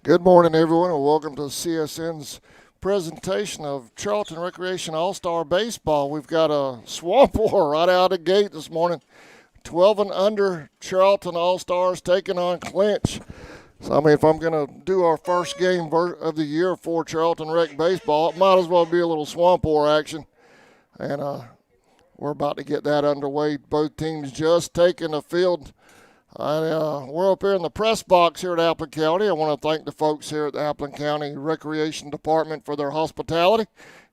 Good morning, everyone, and welcome to CSN's presentation of Charlton Recreation All-Star Baseball. We've got a swamp war right out of the gate this morning. 12 and under Charlton All-Stars taking on Clinch. So, if I'm going to do our first game of the year for Charlton Rec Baseball, it might as well be a little swamp war action. And we're about to get that underway. Both teams just taking the field. We're up here in the press box here at Appleton County. I want to thank the folks here at the Appleton County Recreation Department for their hospitality.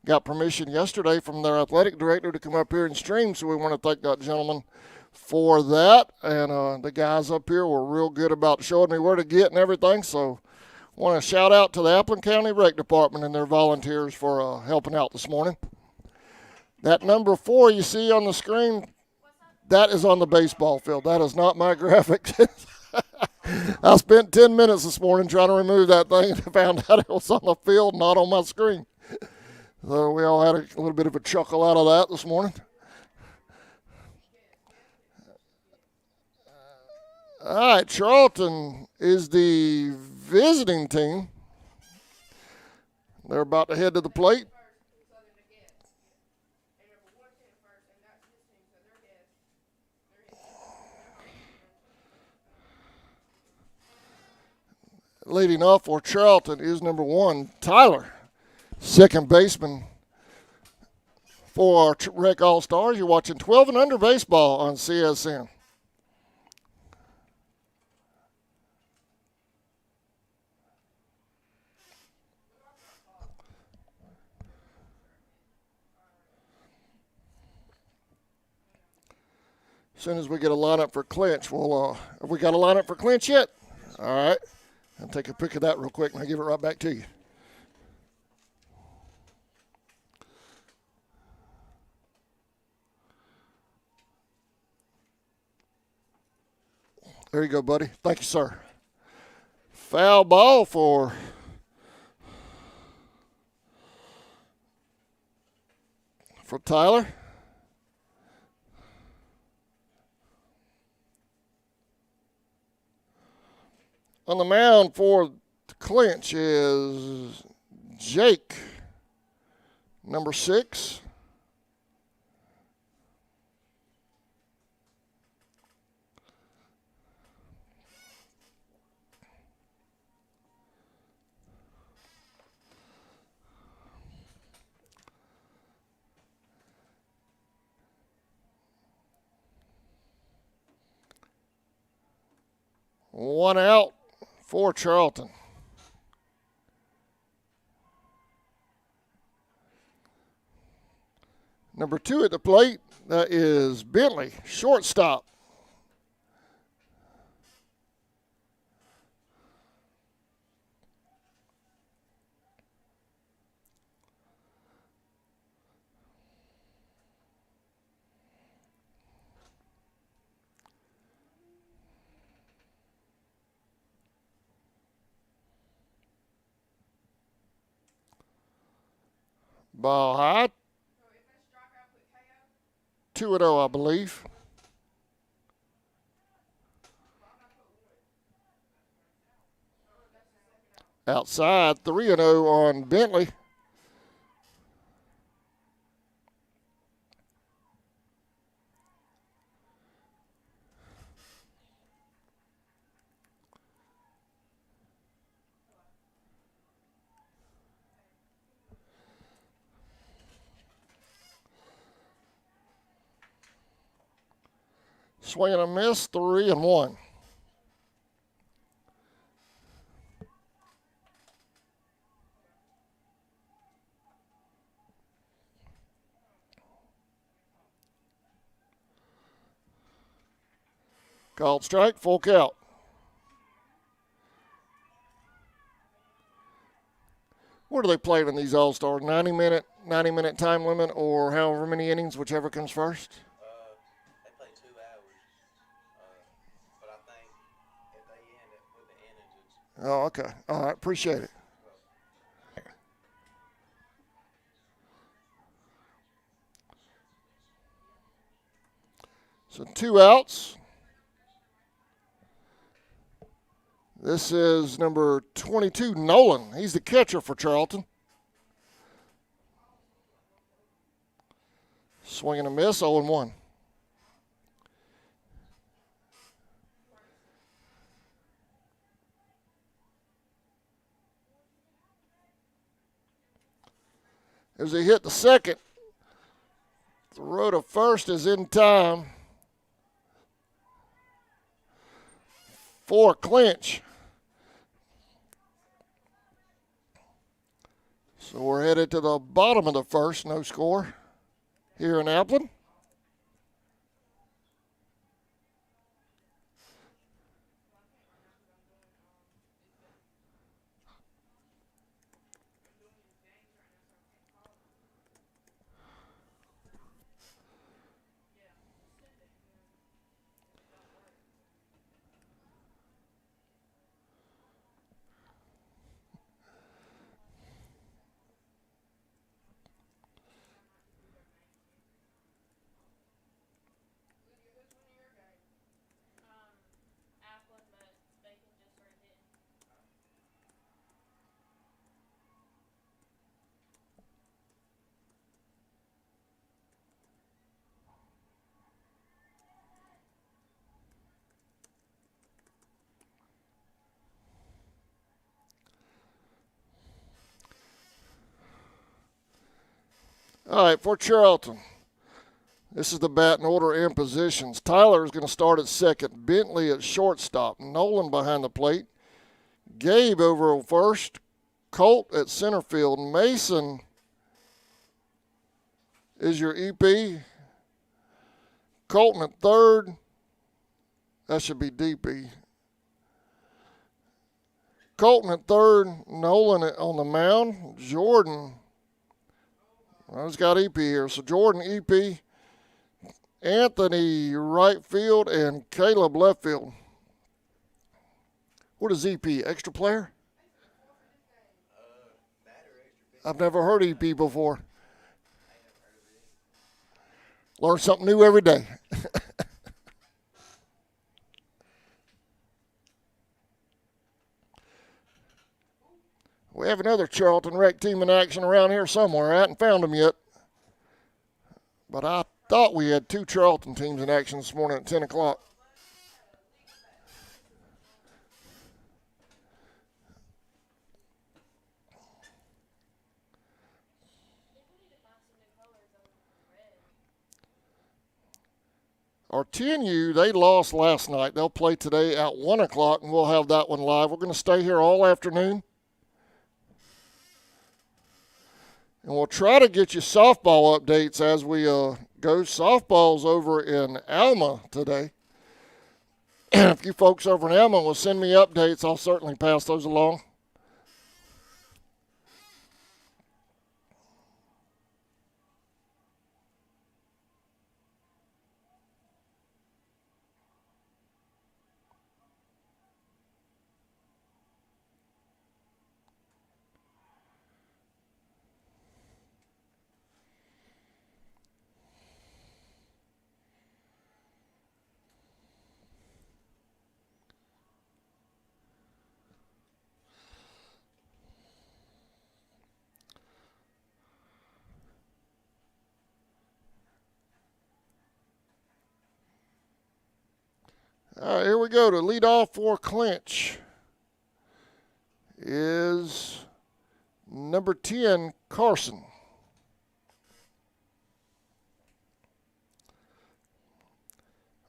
Got permission yesterday from their athletic director to come up here and stream, so we want to thank that gentleman for that. And the guys up here were real good about showing me where to get and everything, so I want to shout out to the Appleton County Rec Department and their volunteers for helping out this morning. That number 4 you see on the screen, that is on the baseball field. That is not my graphics. I spent 10 minutes this morning trying to remove that thing and found out it was on the field, not on my screen. So we all had a little bit of a chuckle out of that this morning. All right, Charlton is the visiting team. They're about to head to the plate. Leading off for Charlton is number 1, Tyler, second baseman for our Rec All-Stars. You're watching 12 and under baseball on CSN. As soon as we get a lineup for Clinch, have we got a lineup for Clinch yet? All right. I'll take a pic of that real quick, and I'll give it right back to you. There you go, buddy. Thank you, sir. Foul ball for Tyler. On the mound for Clinch is Jake, number 6. One out for Charlton. Number 2 at the plate, that is Bentley, shortstop. Ball high. 2-0, I believe. Outside, 3-0 on Bentley. Swing and a miss, 3-1. Called strike, full count. What are they playing in these All-Stars? 90-minute time limit, or however many innings, whichever comes first? They play 2 hours, but I think if they end it with the innings, it's... Oh, okay. All right, appreciate it. So 2 outs. This is number 22, Nolan. He's the catcher for Charlton. Swing and a miss, 0-1. There's a hit to second. Throw to first is in time for a clinch. So we're headed to the bottom of the first, no score here in Appleton. All right, for Charlton, this is the batting order and positions. Tyler is going to start at second, Bentley at shortstop, Nolan behind the plate, Gabe over at first, Colt at center field, Mason is your EP, Colton at third, that should be DP. Colton at third, Nolan on the mound, Jordan. Well, he's got EP here. So Jordan, EP, Anthony, right field, and Caleb, left field. What is EP? Extra player? I've never heard EP before. Learn something new every day. We have another Charlton Rec team in action around here somewhere. I hadn't found them yet. But I thought we had two Charlton teams in action this morning at 10 o'clock. Our 10U, they lost last night. They'll play today at 1 o'clock, and we'll have that one live. We're going to stay here all afternoon. And we'll try to get you softball updates as we go. Softball's over in Alma today. If you folks over in Alma will send me updates, I'll certainly pass those along. All right, here we go. To lead off for clinch is number 10, Carson.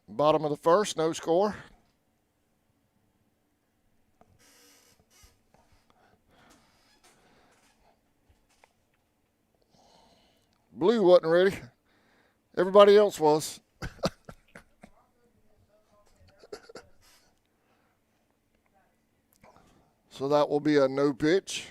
Bottom of the first, no score. Blue wasn't ready. Everybody else was. So that will be a no pitch.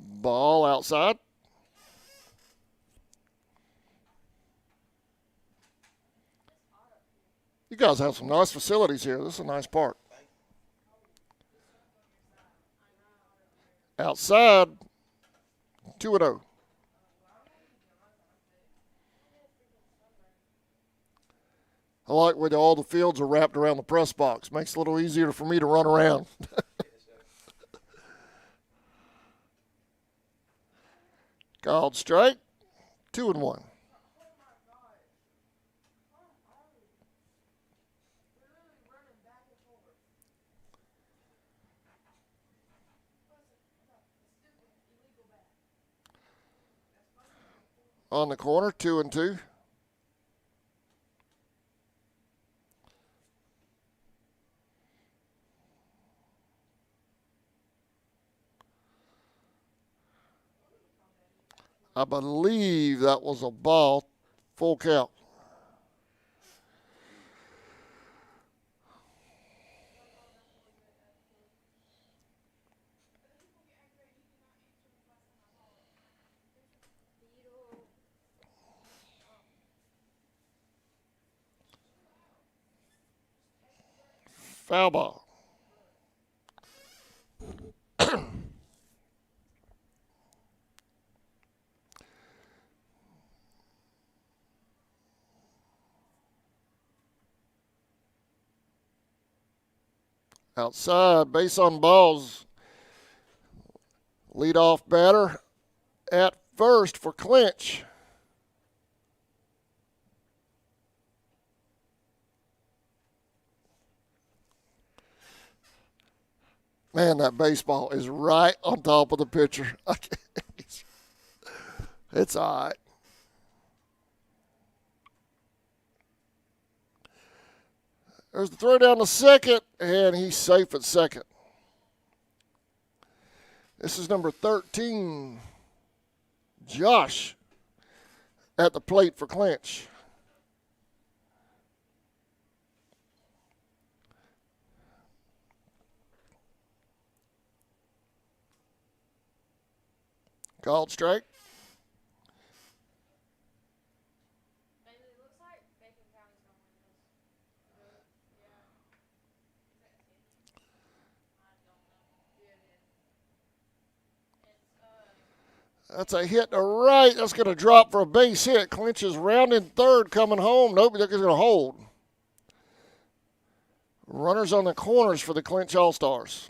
Ball outside. You guys have some nice facilities here. This is a nice park. Outside. 2-0. I like when all the fields are wrapped around the press box. Makes it a little easier for me to run around. Called strike. 2-1. On the corner, 2-2. I believe that was a ball. Full count. Foul ball. Outside, base on balls. Leadoff batter at first for Clinch. Man, that baseball is right on top of the pitcher. It's all right. There's the throw down to second, and he's safe at second. This is number 13, Josh, at the plate for Clinch. Called strike. That's a hit to right. That's going to drop for a base hit. Clinch is rounding third, coming home. Nope, they're going to hold. Runners on the corners for the Clinch Allstars.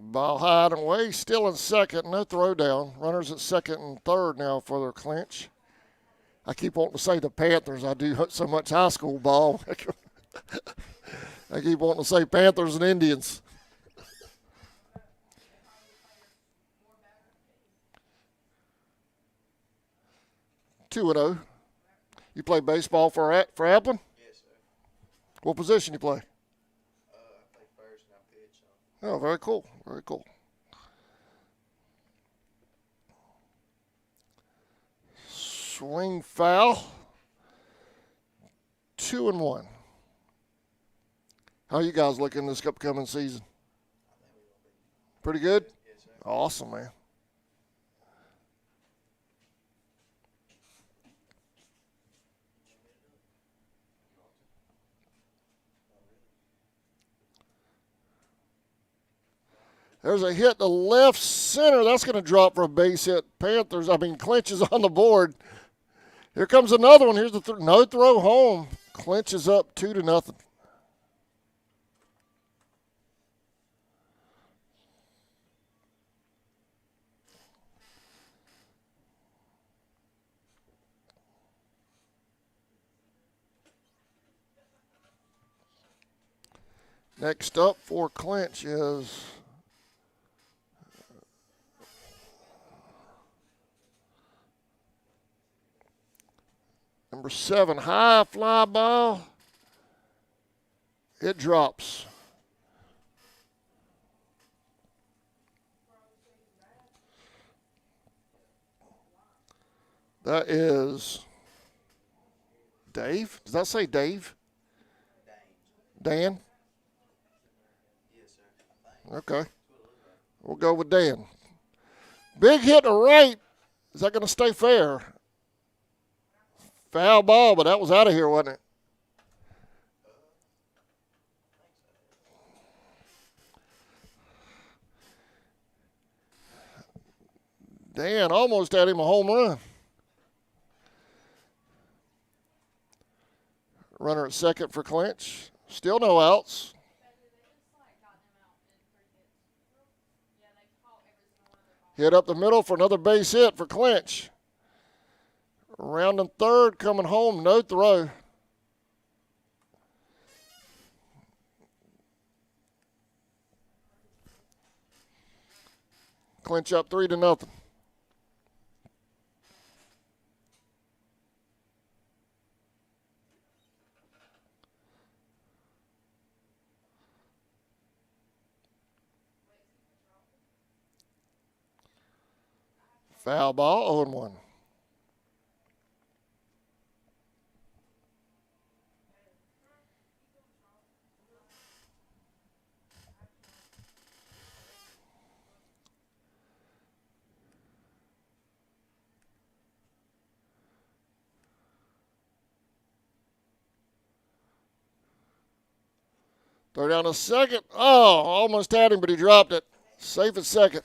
Ball high and away, still in second, no throw down. Runners at second and third now for their Clinch. I keep wanting to say the Panthers. I do so much high school ball. I keep wanting to say Panthers and Indians. Two and 0. You play baseball for Applin? Yes, sir. What position you play? I play first and I pitch. Oh, very cool. Very cool. Swing foul. 2-1. How you guys looking this upcoming season? Pretty good? Yes, sir. Awesome, man. There's a hit to left center. That's going to drop for a base hit. Clinch is on the board. Here comes another one. Here's the no throw home. Clinch is up 2-0. Next up for Clinch is number 7, high fly ball. It drops. That is Dave. Does that say Dave? Dan? Yes, sir. I think. Okay. That's what it looked like. We'll go with Dan. Big hit to right. Is that going to stay fair? Foul ball, but that was out of here, wasn't it? Dan almost had him a home run. Runner at second for Clinch. Still no outs. Hit up the middle for another base hit for Clinch. Rounding third, coming home, no throw. Clinch up 3-0. Foul ball, 0-1. Throw down to second. Oh, almost had him, but he dropped it. Safe at second.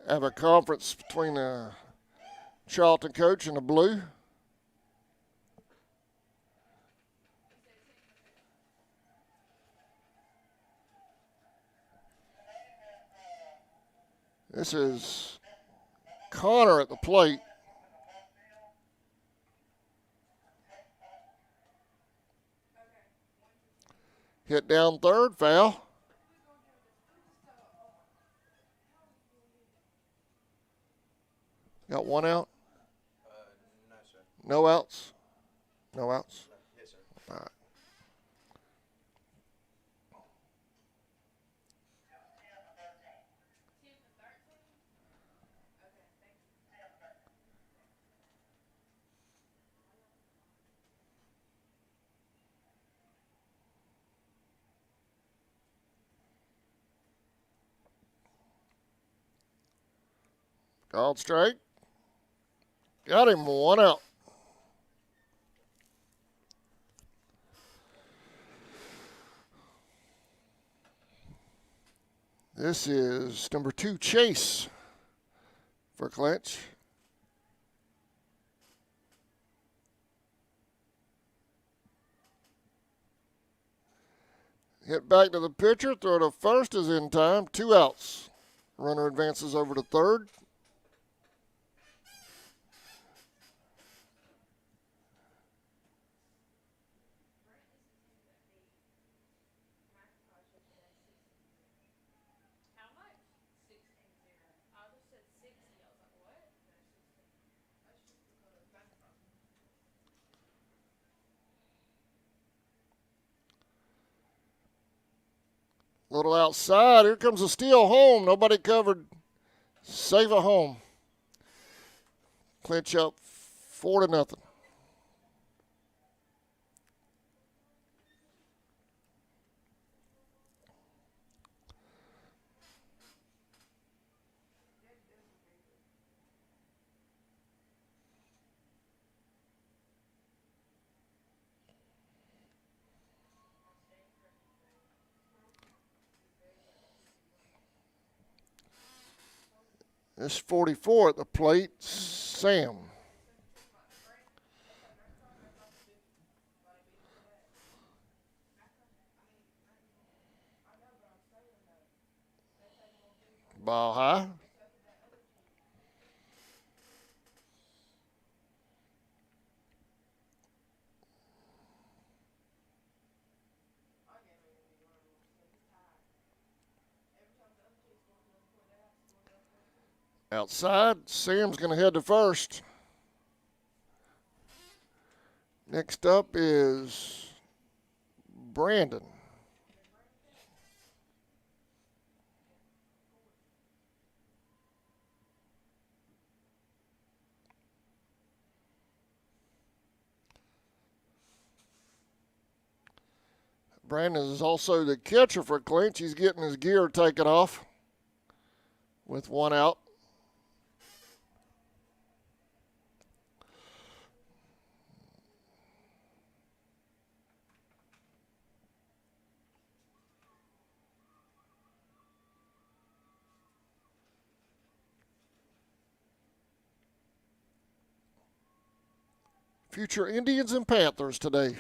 Have a conference between the Charlton coach and the Blue. This is Connor at the plate. Hit down third, foul. Got one out? No, sir. No outs? No outs? No. Yes, sir. All right. Called strike. Got him, one out. This is number 2, Chase, for Clinch. Hit back to the pitcher. Throw to first is in time. 2 outs. Runner advances over to third. Little outside. Here comes a steal home. Nobody covered. Save at home. Clinch up 4-0. This 44 at the plate, Sam. Ball high. Outside, Sam's going to head to first. Next up is Brandon. Brandon is also the catcher for Clinch. He's getting his gear taken off with one out. Future Indians and Panthers today.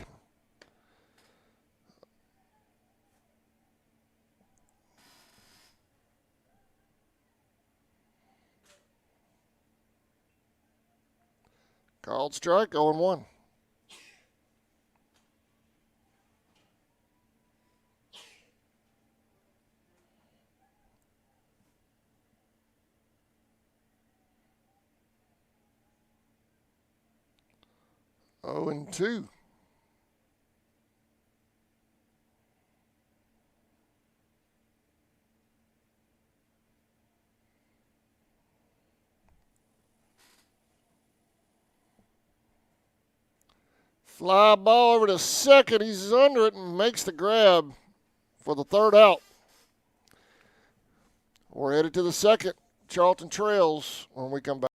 Called strike, 0-1. Oh, and 2. Fly ball over to second. He's under it and makes the grab for the third out. We're headed to the second. Charlton trails when we come back.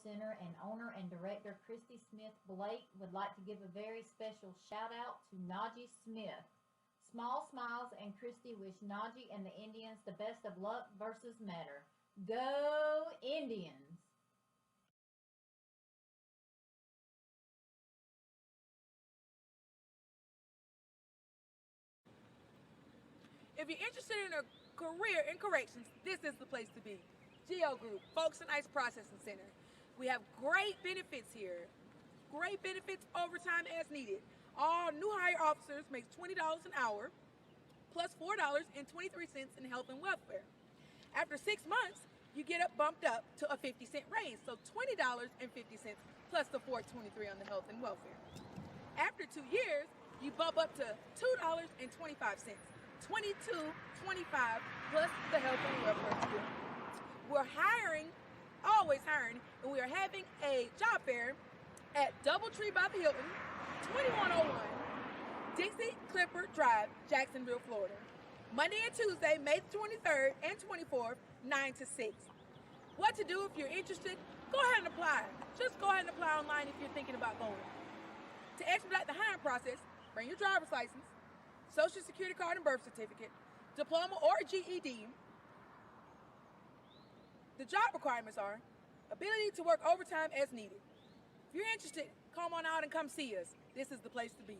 Center and owner and director Christy Smith Blake would like to give a very special shout out to Najee Smith. Small smiles and Christy wish Najee and the Indians the best of luck versus Matter. Go Indians! If you're interested in a career in corrections, this is the place to be. Geo Group, Folks and Ice Processing Center. We have great benefits here. Great benefits, overtime as needed. All new hire officers make $20 an hour, plus $4.23 in health and welfare. After 6 months, you get bumped up to a 50-cent raise, so $20.50 plus the $4.23 on the health and welfare. After 2 years, you bump up to $2.25, $22.25 plus the health and welfare too. We're hiring, always hiring, and we are having a job fair at Doubletree by the Hilton, 2101 Dixie Clipper Drive, Jacksonville, Florida. Monday and Tuesday, May 23rd and 24th, 9 to 6. What to do if you're interested? Go ahead and apply. Just go ahead and apply online if you're thinking about going. To expedite the hiring process, bring your driver's license, social security card and birth certificate, diploma or GED. The job requirements are ability to work overtime as needed. If you're interested, come on out and come see us. This is the place to be.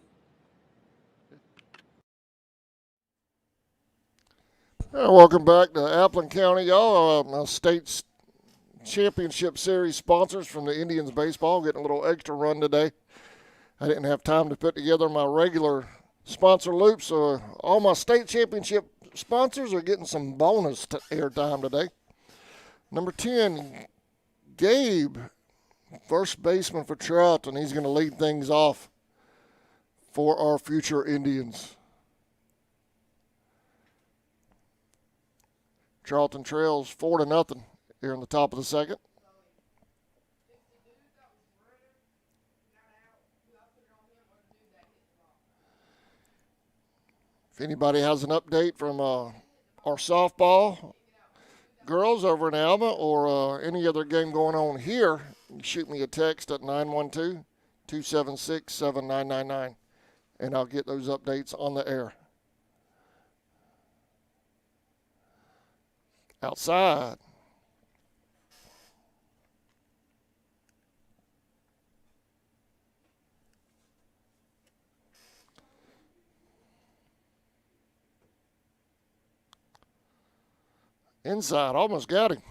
Welcome back to Appleton County, y'all. My state championship series sponsors from the Indians baseball getting a little extra run today. I didn't have time to put together my regular sponsor loop, so all my state championship sponsors are getting some bonus airtime today. Number 10, Gabe, first baseman for Charlton. He's going to lead things off for our future Indians. Charlton trails 4-0 here in the top of the second. If anybody has an update from our softball girls over in Alma or any other game going on here, you shoot me a text at 912-276-7999, and I'll get those updates on the air. Outside. Inside, almost got him.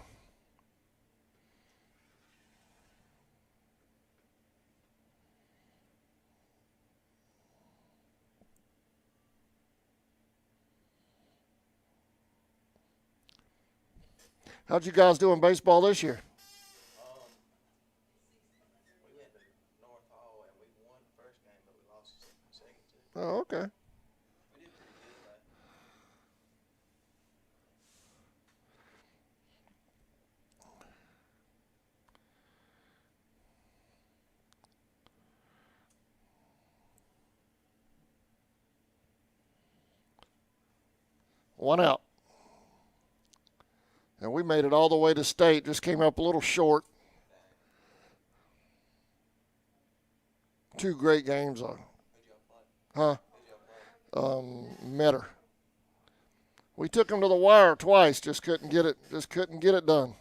How'd you guys do in baseball this year? We went to North Hall and we won the first game, but we lost the second two. Oh, okay. We did pretty good, though. One out. And we made it all the way to state. Just came up a little short. Two great games, though. Who'd y'all play? Huh? Who'd y'all play? Metter. We took them to the wire twice. Just couldn't get it. Just couldn't get it done.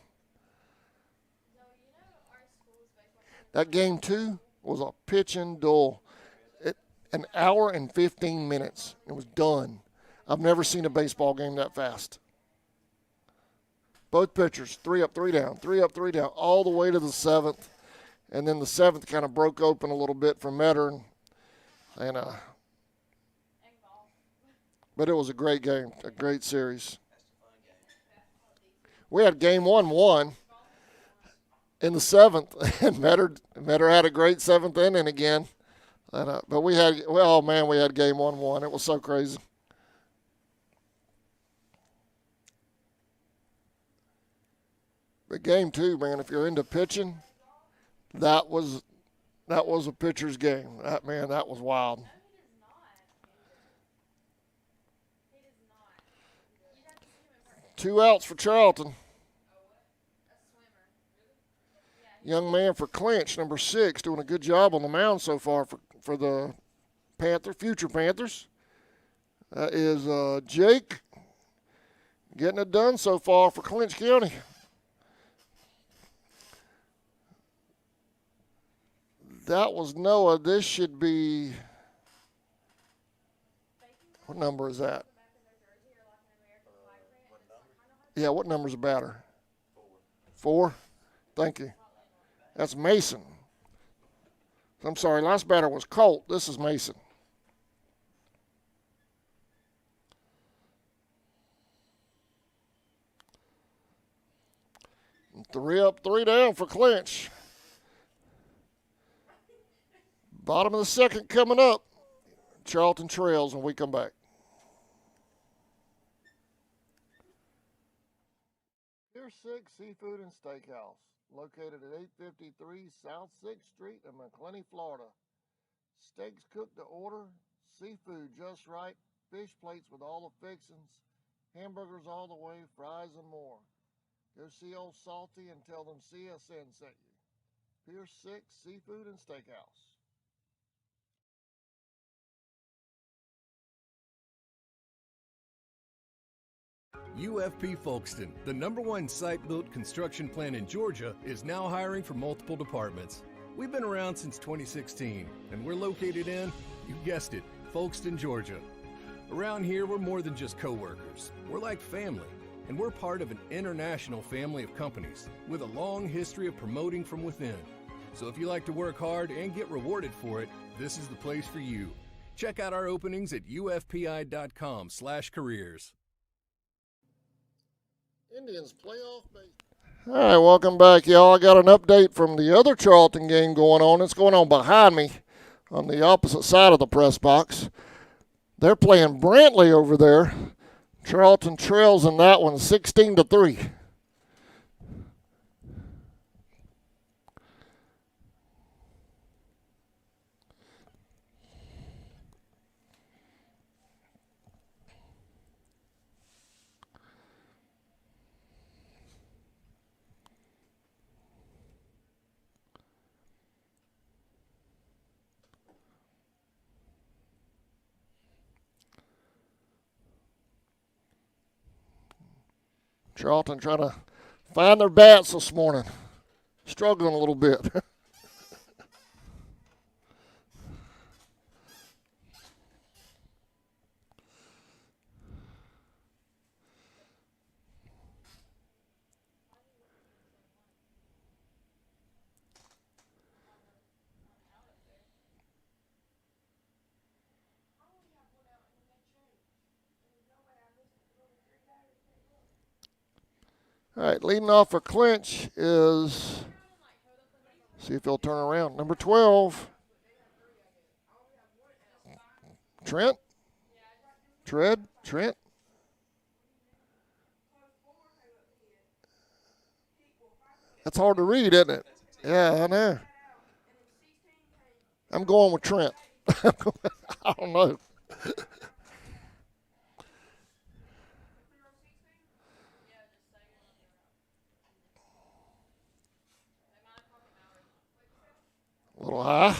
That game 2 was a pitching duel. An hour and 15 minutes. It was done. I've never seen a baseball game that fast. Both pitchers, 3 up, 3 down, 3 up, 3 down, all the way to the 7th. And then the 7th kind of broke open a little bit for Metter. But it was a great game, a great series. We had game 1 won in the 7th, and Metter had a great 7th inning again. But we had game 1 won. It was so crazy. But game 2, man, if you're into pitching, that was a pitcher's game. That was wild. Two outs for Charlton. Young man for Clinch, number 6, doing a good job on the mound so far for the future Panthers. That is Jake getting it done so far for Clinch County. That was Noah. This should be, what number is that? Yeah, what number is the batter? 4. Thank you. That's Mason. I'm sorry, last batter was Colt. This is Mason. And 3 up, 3 down for Clinch. Bottom of the 2nd coming up. Charlton trails when we come back. Pier 6 Seafood and Steakhouse, located at 853 South 6th Street in McClenny, Florida. Steaks cooked to order, seafood just right, fish plates with all the fixings, hamburgers all the way, fries and more. Go see old Salty and tell them CSN sent you. Pier 6 Seafood and Steakhouse. UFP Folkestone, the #1 site-built construction plant in Georgia, is now hiring for multiple departments. We've been around since 2016, and we're located in, you guessed it, Folkestone, Georgia. Around here, we're more than just co-workers. We're like family, and we're part of an international family of companies with a long history of promoting from within. So if you like to work hard and get rewarded for it, this is the place for you. Check out our openings at ufpi.com/careers. Indians playoff base. All right, welcome back, y'all. I got an update from the other Charlton game going on. It's going on behind me on the opposite side of the press box. They're playing Brantley over there. Charlton trails in that one 16-3. Charlton trying to find their bats this morning. Struggling a little bit. All right, leading off for Clinch is, see if he'll turn around, number 12, Trent. That's hard to read, isn't it? Yeah, I know. I'm going with Trent. I don't know. A little high.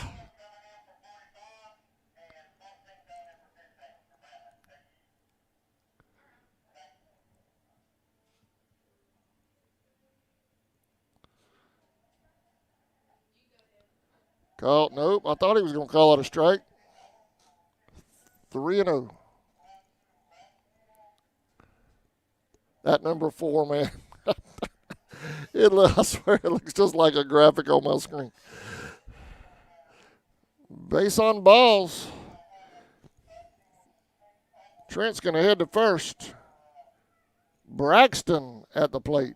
Call, nope. I thought he was going to call it a strike. 3-0. That number 4, man. I swear it looks just like a graphic on my screen. Base on balls. Trent's going to head to first. Braxton at the plate.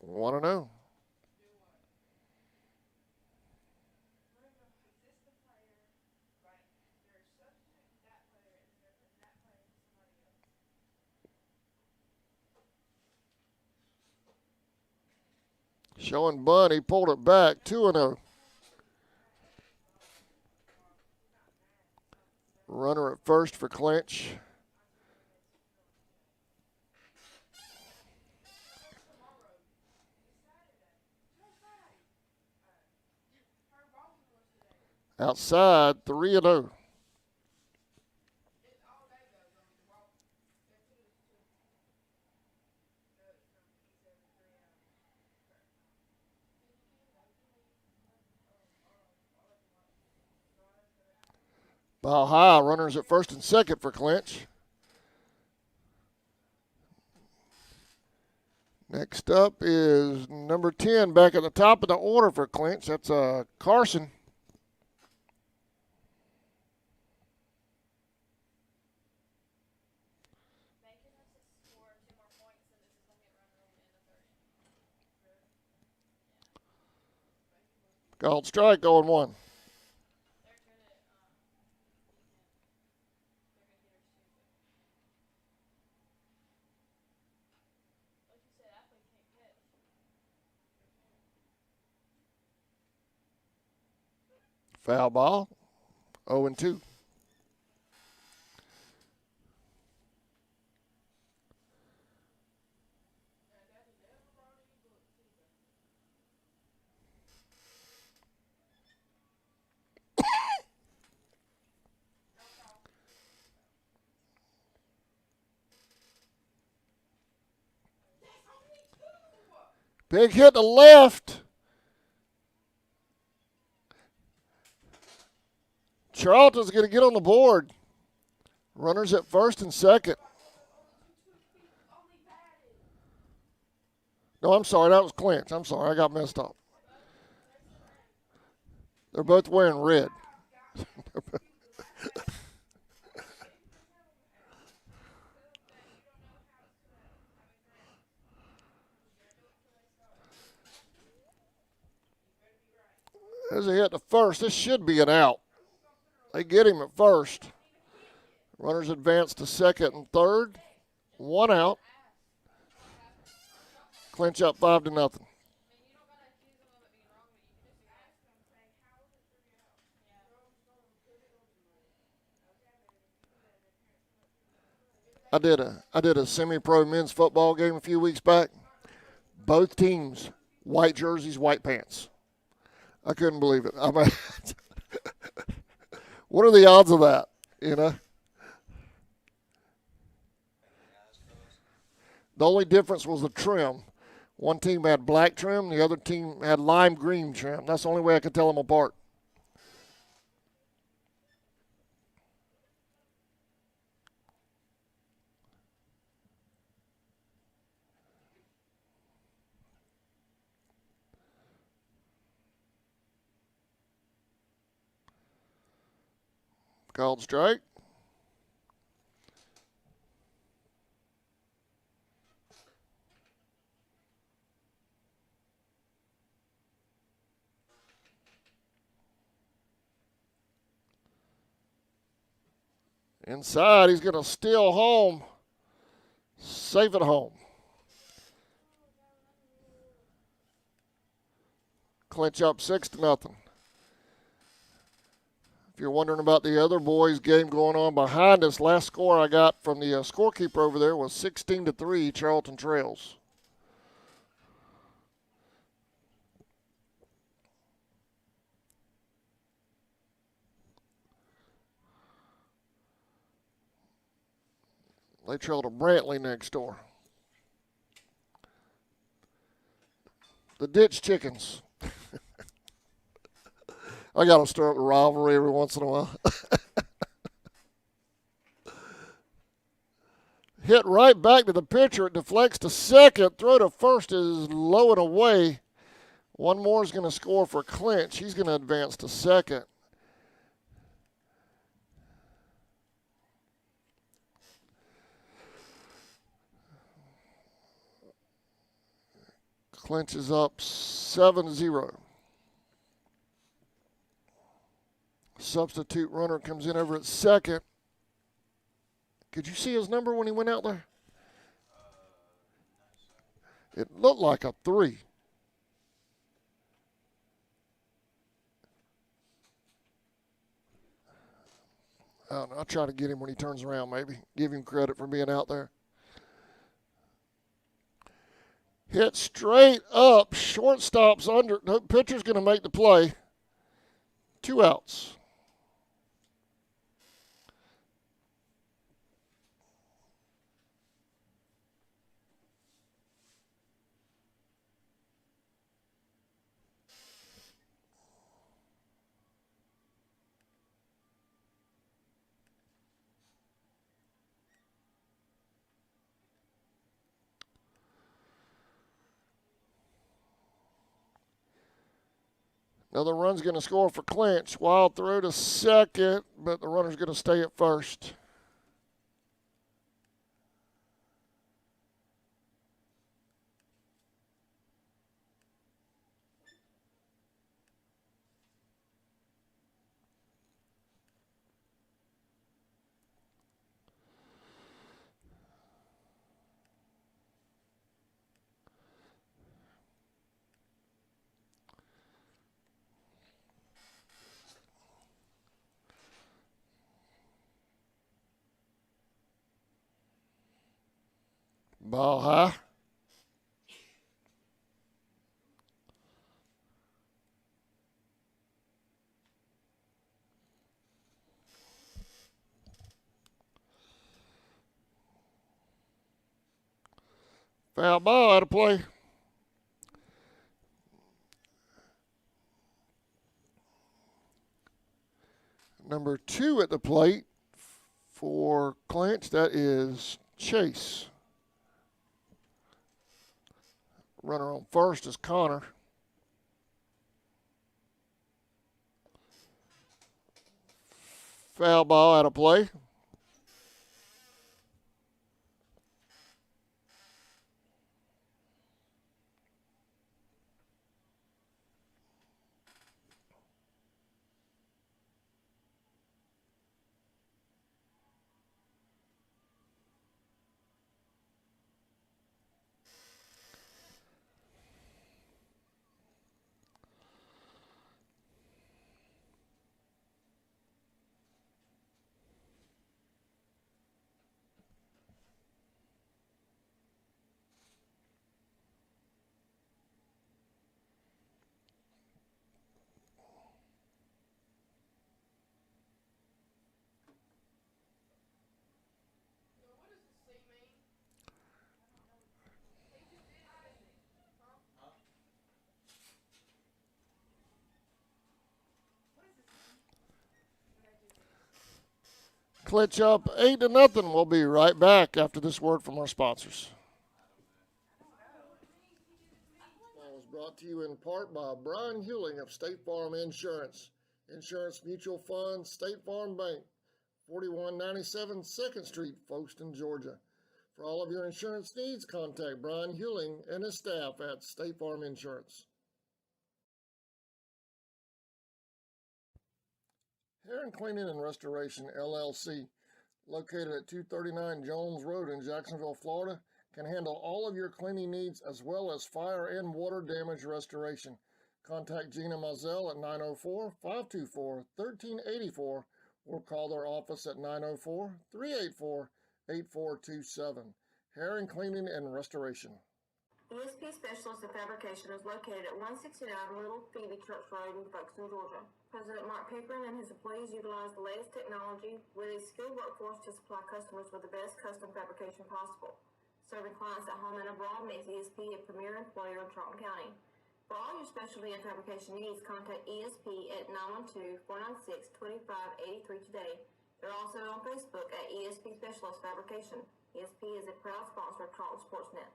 Want to know? Showing bunt, he pulled it back, 2-0. Runner at first for Clinch. Outside, 3-0. Ball high, runners at first and second for Clinch. Next up is number 10 back at the top of the order for Clinch. That's Carson. Called strike, 0-1. Foul ball, 0-2. Big hit to left. Charlton's going to get on the board. Runners at first and second. No, I'm sorry. That was Clinch. I'm sorry. I got messed up. They're both wearing red. There's a hit to first. This should be an out. They get him at first. Runners advance to second and third. 1 out. Clinch up 5-0. I did a semi-pro men's football game a few weeks back. Both teams, white jerseys, white pants. I couldn't believe it. I mean, what are the odds of that? You know. The only difference was the trim. One team had black trim, the other team had lime green trim. That's the only way I could tell them apart. Called strike. Inside, he's going to steal home. Safe at home. Clinch up 6-0. If you're wondering about the other boys' game going on behind us, last score I got from the scorekeeper over there was 16-3, Charlton trails. They trailed to Brantley next door. The Ditch Chickens. I got to stir up the rivalry every once in a while. Hit right back to the pitcher. It deflects to second. Throw to first is low and away. One more is going to score for Clinch. He's going to advance to second. Clinch is up 7-0. Substitute runner comes in over at second. Could you see his number when he went out there? It looked like a 3. I don't know. I'll try to get him when he turns around, maybe. Give him credit for being out there. Hit straight up. Shortstop's under. No, pitcher's going to make the play. 2 outs. Another run's going to score for Clinch. Wild throw to second, but the runner's going to stay at first. Ball high. Foul ball out of play. Number 2 at the plate for Clinch, that is Chase. Runner on first is Connor. Foul ball out of play. Klitsch up 8-0. We'll be right back after this word from our sponsors. Ball was brought to you in part by Brian Hewling of State Farm Insurance. Insurance Mutual Fund, State Farm Bank, 4197 2nd Street, Folkestone, Georgia. For all of your insurance needs, contact Brian Hewling and his staff at State Farm Insurance. Heron Cleaning and Restoration, LLC, located at 239 Jones Road in Jacksonville, Florida, can handle all of your cleaning needs as well as fire and water damage restoration. Contact Gina Mazel at 904-524-1384 or call their office at 904-384-8427. Heron Cleaning and Restoration. ESP Specialist in Fabrication is located at 169 Little Phoebe Church Road in Folkestone, Georgia. President Mark Pickering and his employees utilize the latest technology with a skilled workforce to supply customers with the best custom fabrication possible. Serving clients at home and abroad makes ESP a premier employer in Charlton County. For all your specialty and fabrication needs, contact ESP at 912-496-2583 today. They're also on Facebook at ESP Specialist Fabrication. ESP is a proud sponsor of Charlton Sportsnet.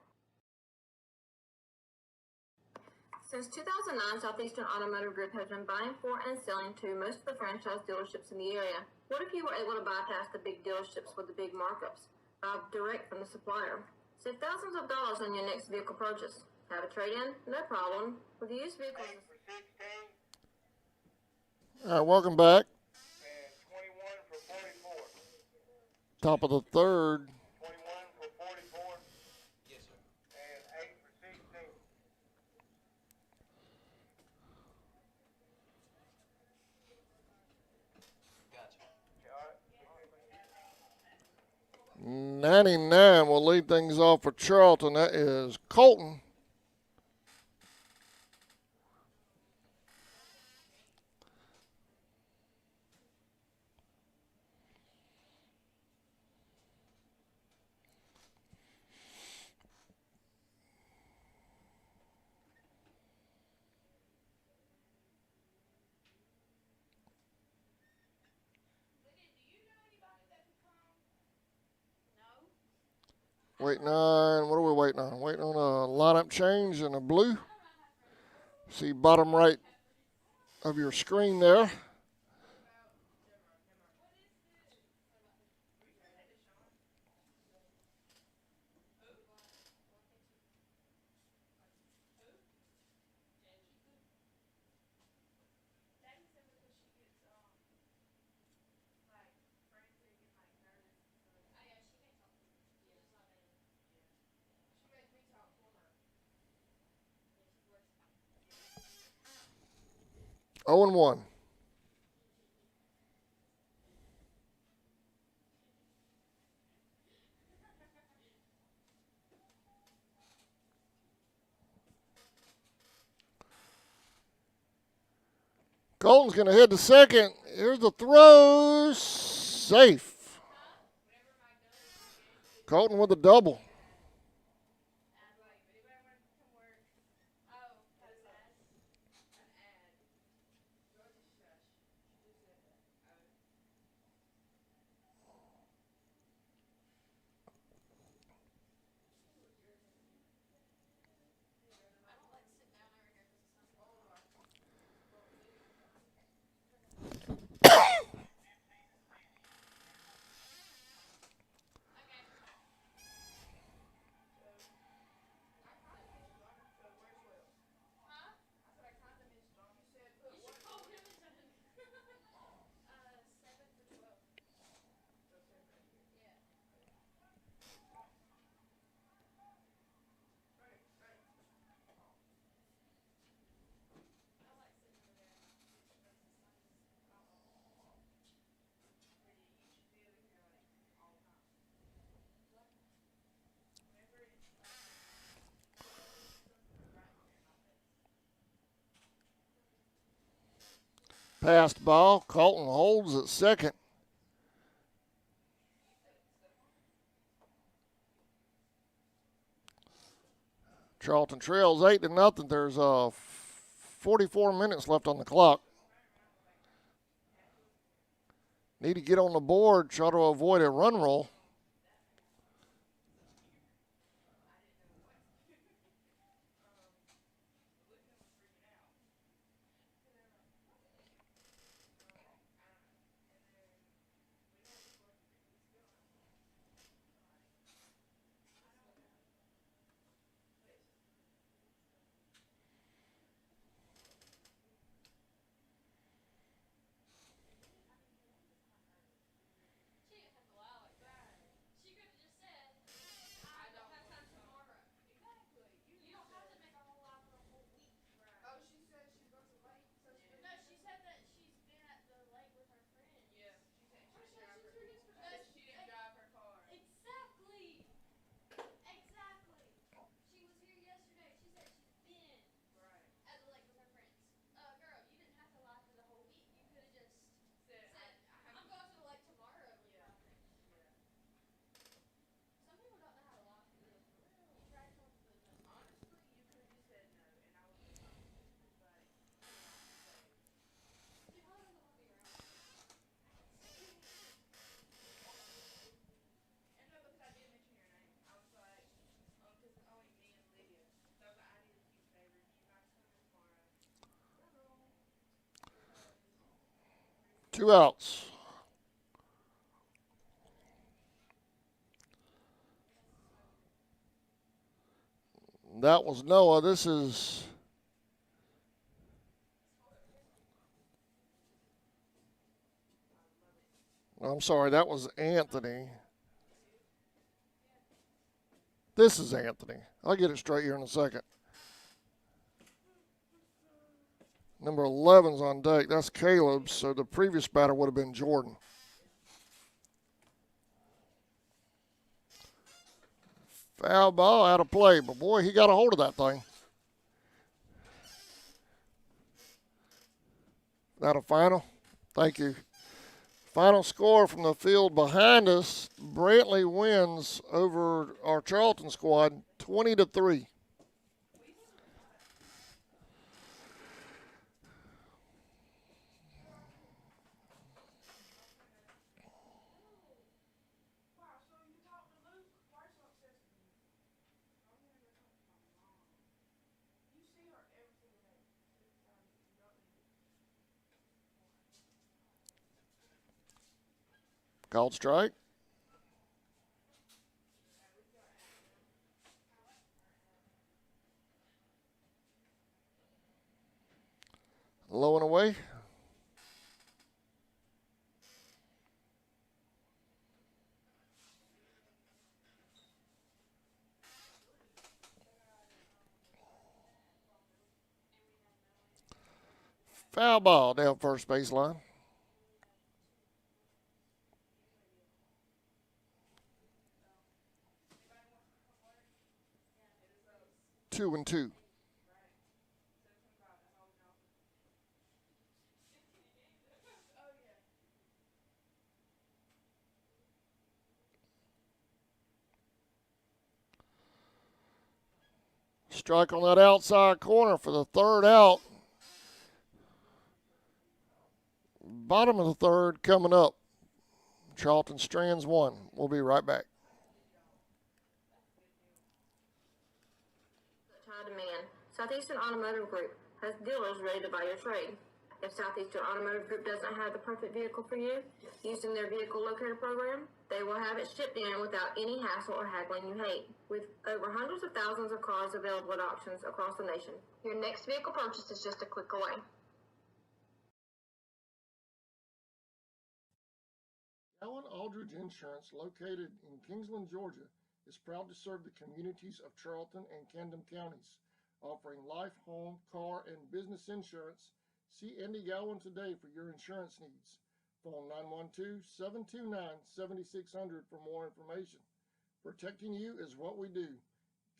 Since 2009, Southeastern Automotive Group has been buying for and selling to most of the franchise dealerships in the area. What if you were able to bypass the big dealerships with the big markups? Buy direct from the supplier. Save thousands of dollars on your next vehicle purchase. Have a trade-in? No problem. With used vehicles. All right, welcome back. And 21 for 44. Top of the third. 21 for 44 Yes, sir. and 8 for 16. Gotcha. All right. 99 will lead things off for Charlton. That is Colton. Waiting on, what are we waiting on? Waiting on a lineup change and a blue. See bottom right of your screen there. Oh and 1. Colton's going to head to second. Here's the throw. Safe. Colton with a double. Passed ball. Colton holds at second. Charlton trails 8-0. There's 44 minutes left on the clock. Need to get on the board, try to avoid a run roll. Two outs. That was Noah. This is I'm sorry, that was Anthony. This is Anthony. I'll get it straight here in a second. Number 11's on deck. That's Caleb, so the previous batter would have been Jordan. Foul ball, out of play, but boy, he got a hold of that thing. That a final? Thank you. Final score from the field behind us, Brantley wins over our Charlton squad 20-3. Called strike. Low and away. Foul ball down first baseline. 2-2. Strike on that outside corner for the third out. Bottom of the third coming up. Charlton strands one. We'll be right back. High demand. Southeastern Automotive Group has dealers ready to buy your trade. If Southeastern Automotive Group doesn't have the perfect vehicle for you, using their vehicle locator program, they will have it shipped in without any hassle or haggling you hate. With over hundreds of thousands of cars available at auctions across the nation, your next vehicle purchase is just a click away. Allen Aldridge Insurance, located in Kingsland, Georgia, is proud to serve the communities of Charlton and Camden counties, offering life, home, car, and business insurance. See Andy Gowan today for your insurance needs. Phone 912-729-7600 for more information. Protecting you is what we do.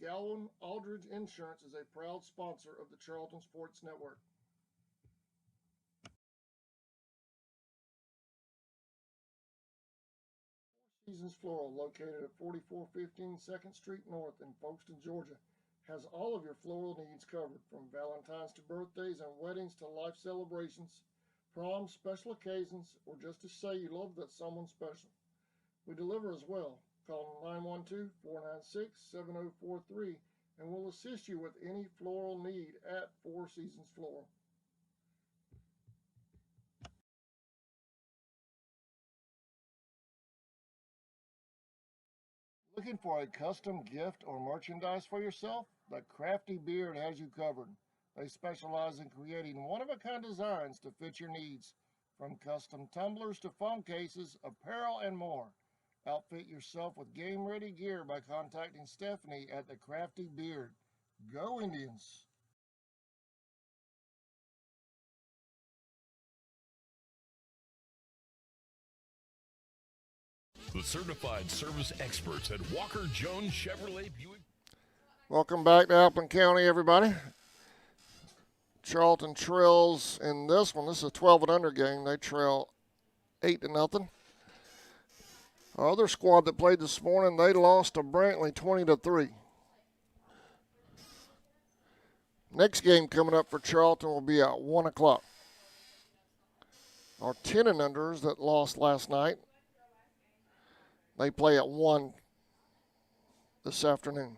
Gowan Aldridge Insurance is a proud sponsor of the Charlton Sports Network. Seasons Floral, located at 4415 2nd Street North in Folkestone, Georgia, has all of your floral needs covered, from Valentine's to birthdays and weddings to life celebrations. proms, special occasions, or just to say you love that someone special. We deliver as well. Call 912-496-7043 and we'll assist you with any floral need at Four Seasons Floral. Looking for a custom gift or merchandise for yourself? The Crafty Beard has you covered. They specialize in creating one-of-a-kind designs to fit your needs, from custom tumblers to phone cases, apparel, and more. Outfit yourself with game-ready gear by contacting Stephanie at the Crafty Beard. Go Indians! The certified service experts at Walker Jones Chevrolet Buick. Welcome back to Appleton County, everybody. Charlton trails in this one. This is a 12 and under game. They trail 8-0. Our other squad that played this morning, they lost to Brantley 20-3. Next game coming up for Charlton will be at 1 o'clock. Our 10 and unders that lost last night, they play at 1 this afternoon.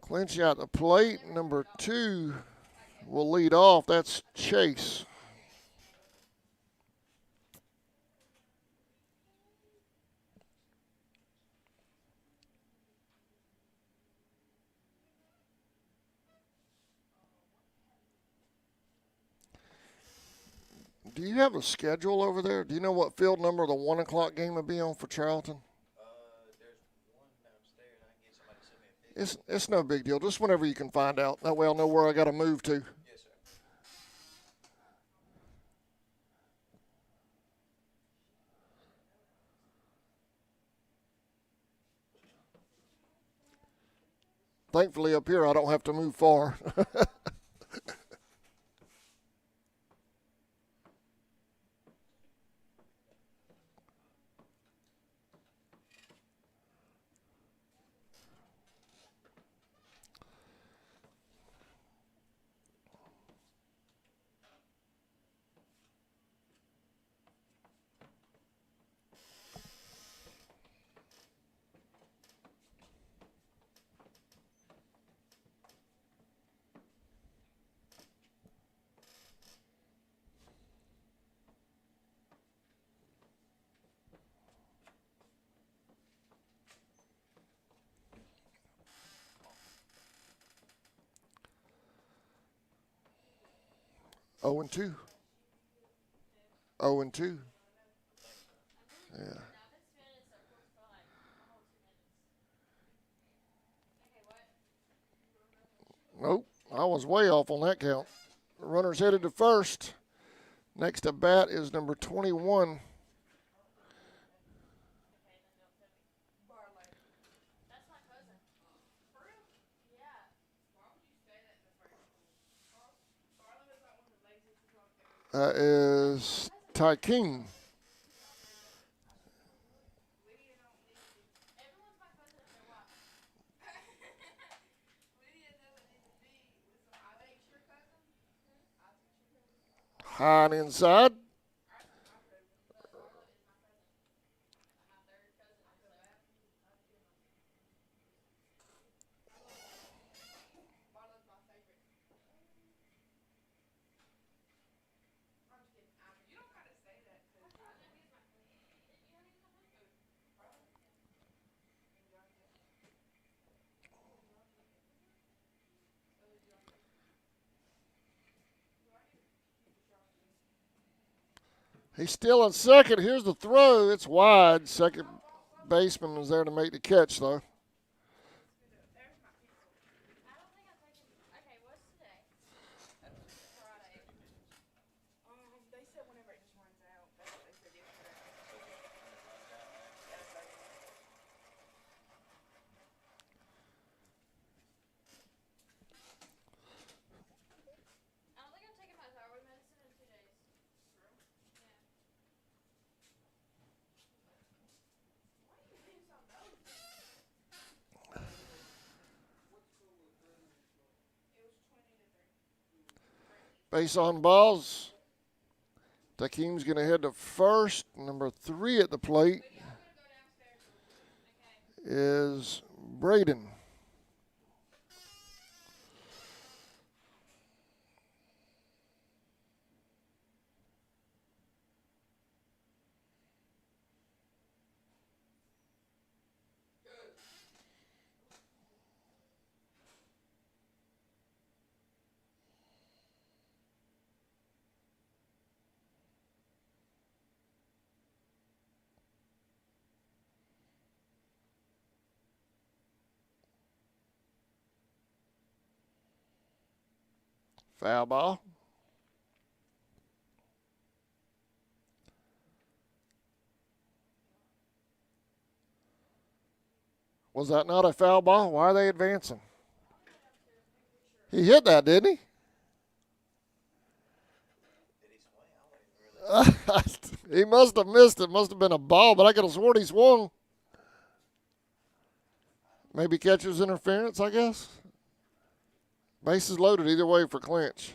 Clinch out the plate. Number 2 will lead off. That's Chase. Do you have a schedule over there? Do you know what field number the 1 o'clock game will be on for Charlton? There's one downstairs. I can get somebody to send me a picture. It's no big deal. Just whenever you can find out. That way I'll know where I got to move to. Yes, sir. Thankfully up here I don't have to move far. 0-2. 0-2. Yeah. Nope, I was way off on that count. The runner's headed to first. Next to bat is number 21. That is Ty King. High and inside. He's still in second. Here's the throw. It's wide. Second baseman was there to make the catch, though. Base on balls. Takeem's going to head to first. Number 3 at the plate is Braden. Foul ball. Was that not a foul ball? Why are they advancing? He hit that, didn't he? Did he swing? I wasn't really. He must have missed it. Must have been a ball, but I could have sworn he swung. Maybe catcher's interference, I guess. Bases loaded either way for clinch.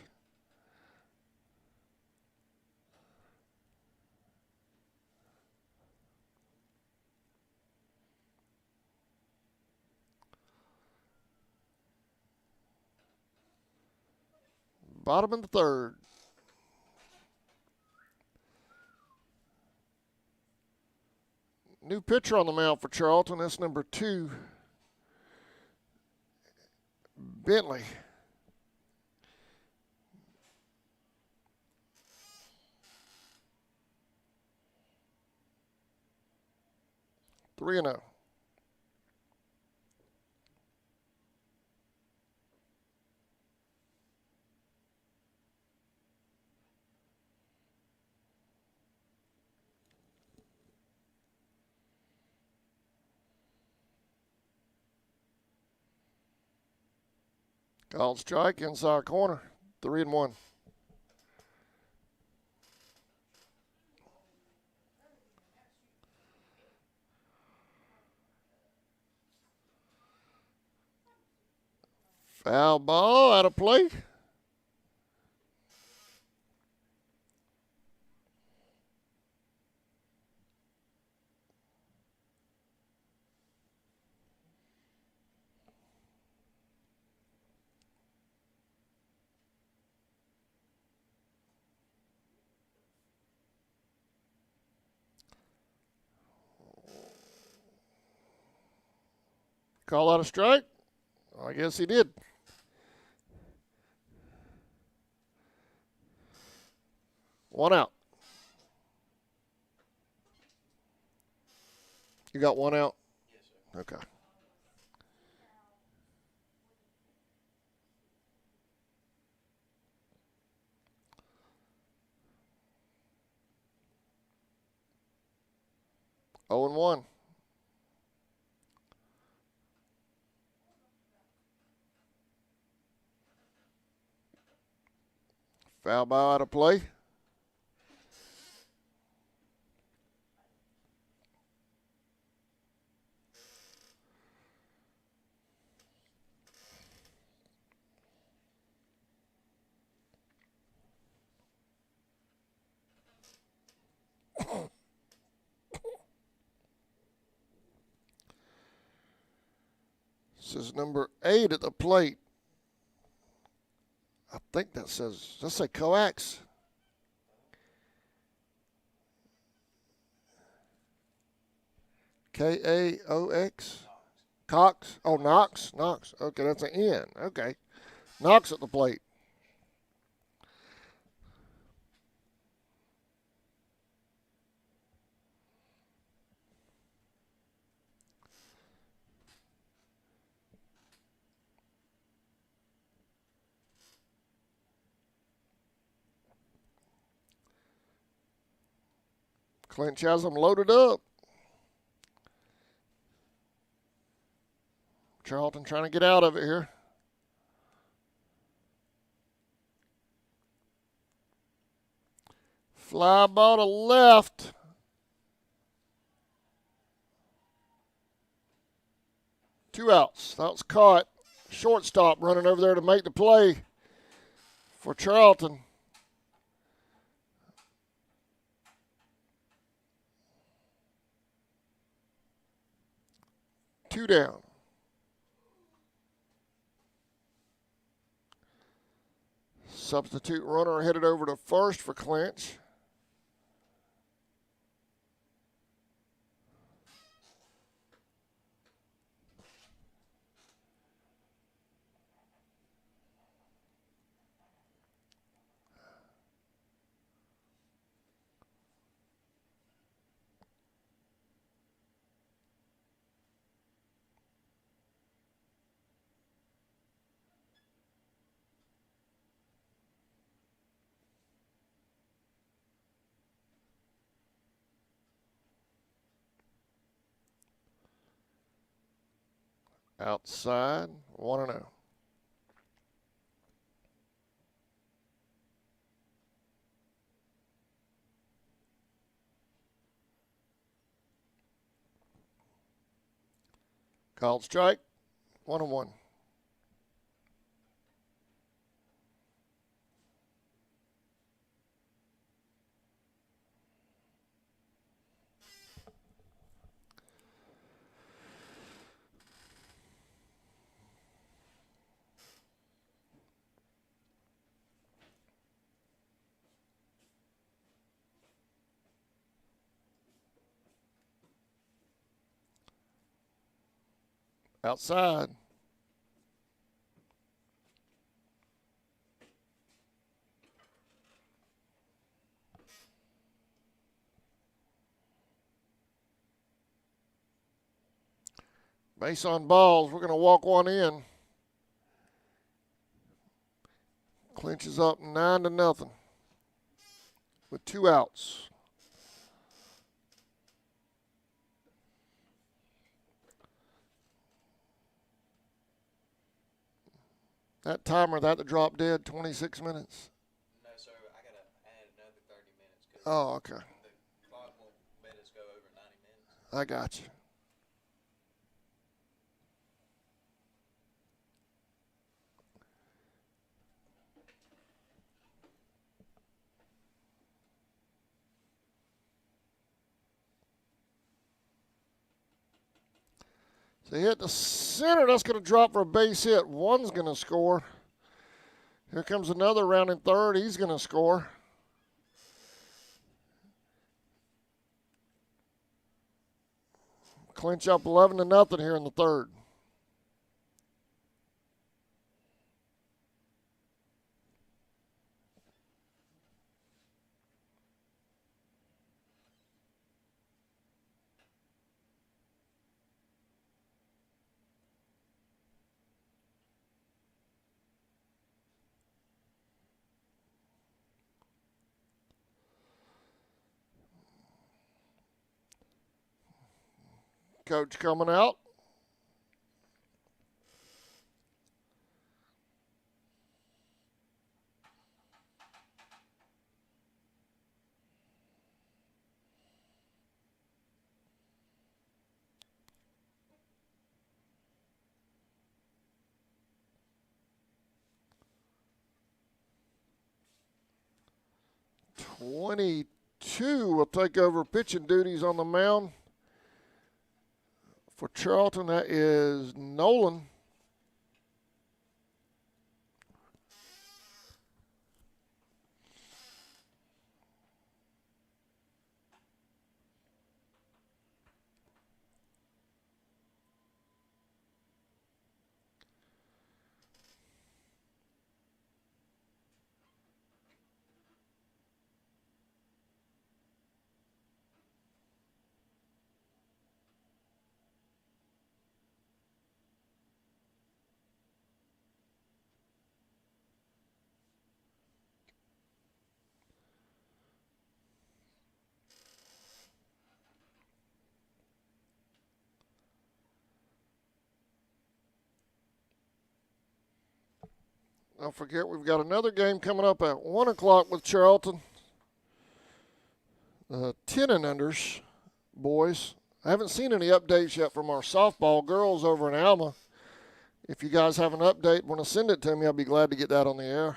Bottom of the third. New pitcher on the mound for Charlton. That's number 2, Bentley. Three and 0. Called strike inside corner. 3 and 1. Foul ball out of play. Call out a strike? I guess he did. One out. You got one out? Yes, sir. Okay. Oh and 1. Foul ball out of play. This is number 8 at the plate. I think that says, does that say coax? K-A-O-X? Cox? Oh, Knox. Knox. Okay, that's an N. Okay. Knox at the plate. Clinch has them loaded up. Charlton trying to get out of it here. Fly ball to left. Two outs. That was caught. Shortstop running over there to make the play for Charlton. 2 down. Substitute runner headed over to first for Clinch. Outside, 1-0. Called strike, 1-1. Outside. Base on balls. We're going to walk one in. Clinch is up 9-0 with 2 outs. That timer, that to drop dead, 26 minutes. No, sir. I gotta add another 30 minutes. 'Cause Oh, okay. the clock won't let us go over 90 minutes. I got you. So he hit the center. That's going to drop for a base hit. One's going to score. Here comes another rounding third. He's going to score. Clinch up 11-0 here in the third. Coach coming out. will take over pitching duties on the mound. For Charlton, that is Nolan. Don't forget, we've got another game coming up at 1 o'clock with Charlton. 10 and unders, boys. I haven't seen any updates yet from our softball girls over in Alma. If you guys have an update, want to send it to me, I'll be glad to get that on the air.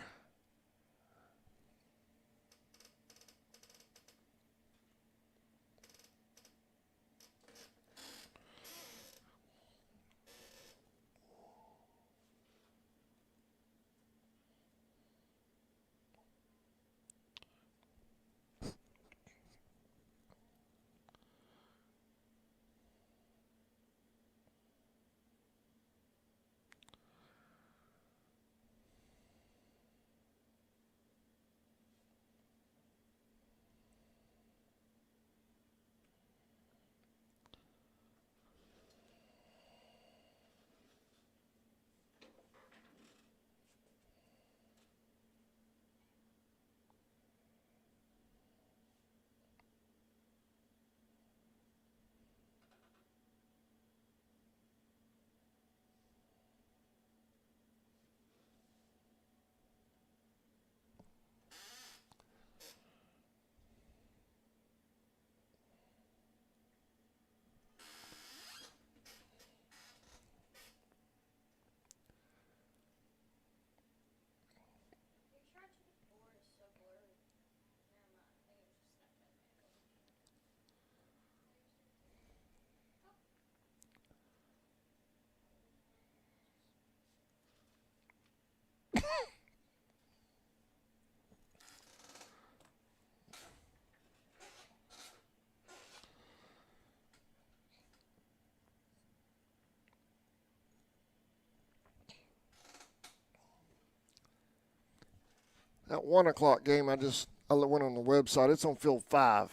That 1 o'clock game, I went on the website. It's on field 5.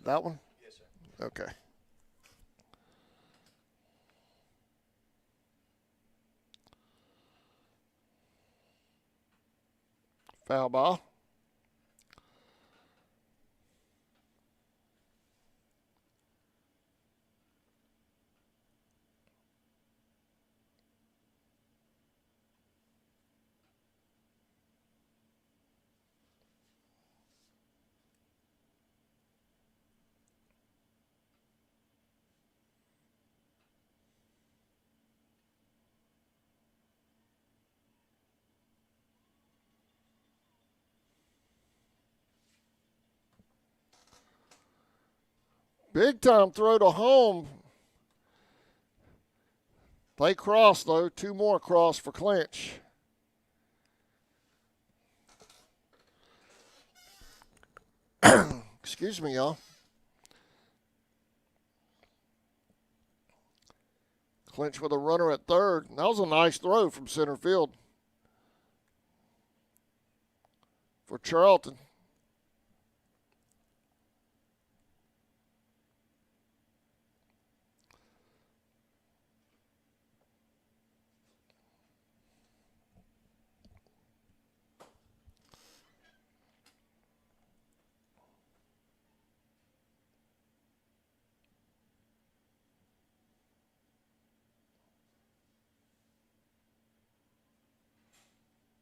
That one? Yes, sir. Okay. Foul ball. Big time throw to home. They cross, though. 2 more cross for clinch. Excuse me, y'all. Clinch with a runner at third. That was a nice throw from center field for Charlton.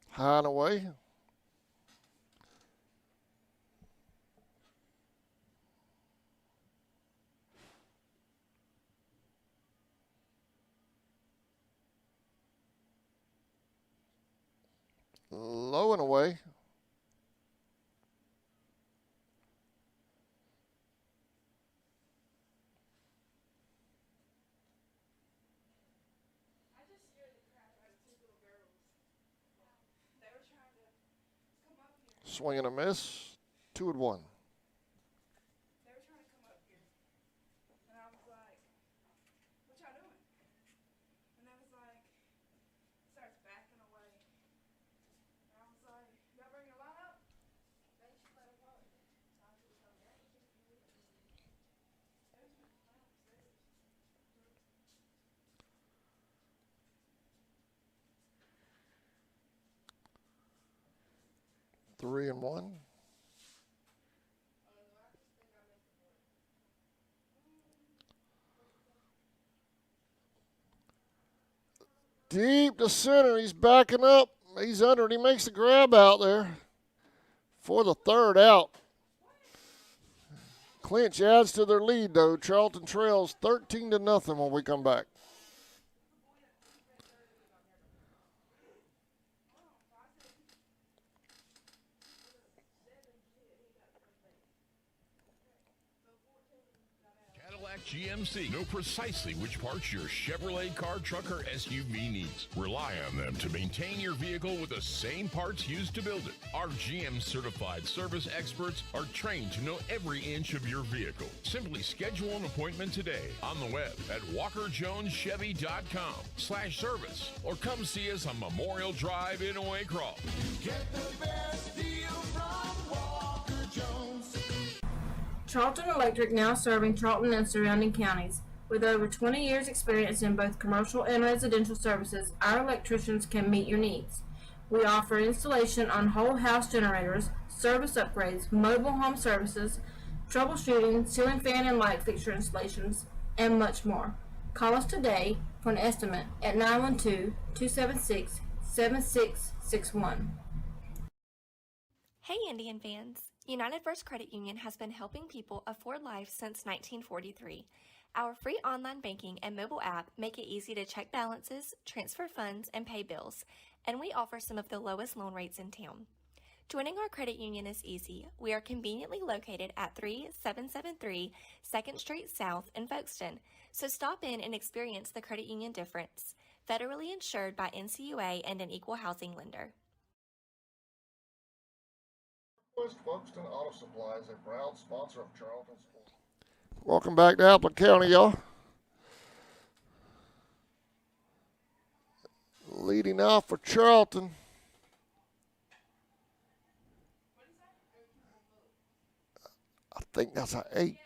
High and away. Low and away. Swing and a miss. 2-1. They were trying to come up here. And I was like, what y'all doing? And they was like, starts backing away. And I was like, y'all bring your line up? They should play a part. Three and 1. Deep to center. He's backing up. He's under it. He makes the grab out there for the third out. Clinch adds to their lead, though. Charlton trails 13-0 when we come back. GMC know precisely which parts your Chevrolet car, truck, or SUV needs. Rely on them to maintain your vehicle with the same parts used to build it. Our GM certified service experts are trained to know every inch of your vehicle. Simply schedule an appointment today on the web at walkerjoneschevy.com/service or come see us on Memorial Drive in Waycross. Get the best deal from Walker Jones. Charlton Electric now serving Charlton and surrounding counties. With over 20 years experience in both commercial and residential services, our electricians can meet your needs. We offer installation on whole house generators, service upgrades, mobile home services, troubleshooting, ceiling fan and light fixture installations, and much more. Call us today for an estimate at 912-276-7661. Hey Indian fans! United First Credit Union has been helping people afford life since 1943. Our free online banking and mobile app make it easy to check balances, transfer funds, and pay bills, and we offer some of the lowest loan rates in town. Joining our credit union is easy. We are conveniently located at 3773 2nd Street South in Folkestone, so stop in and experience the credit union difference. Federally insured by NCUA and an equal housing lender. West Folkestone Auto Supply is a proud sponsor of Charlton Sports. Welcome back to Appleton County, y'all. Leading off for Charlton think that's an 8.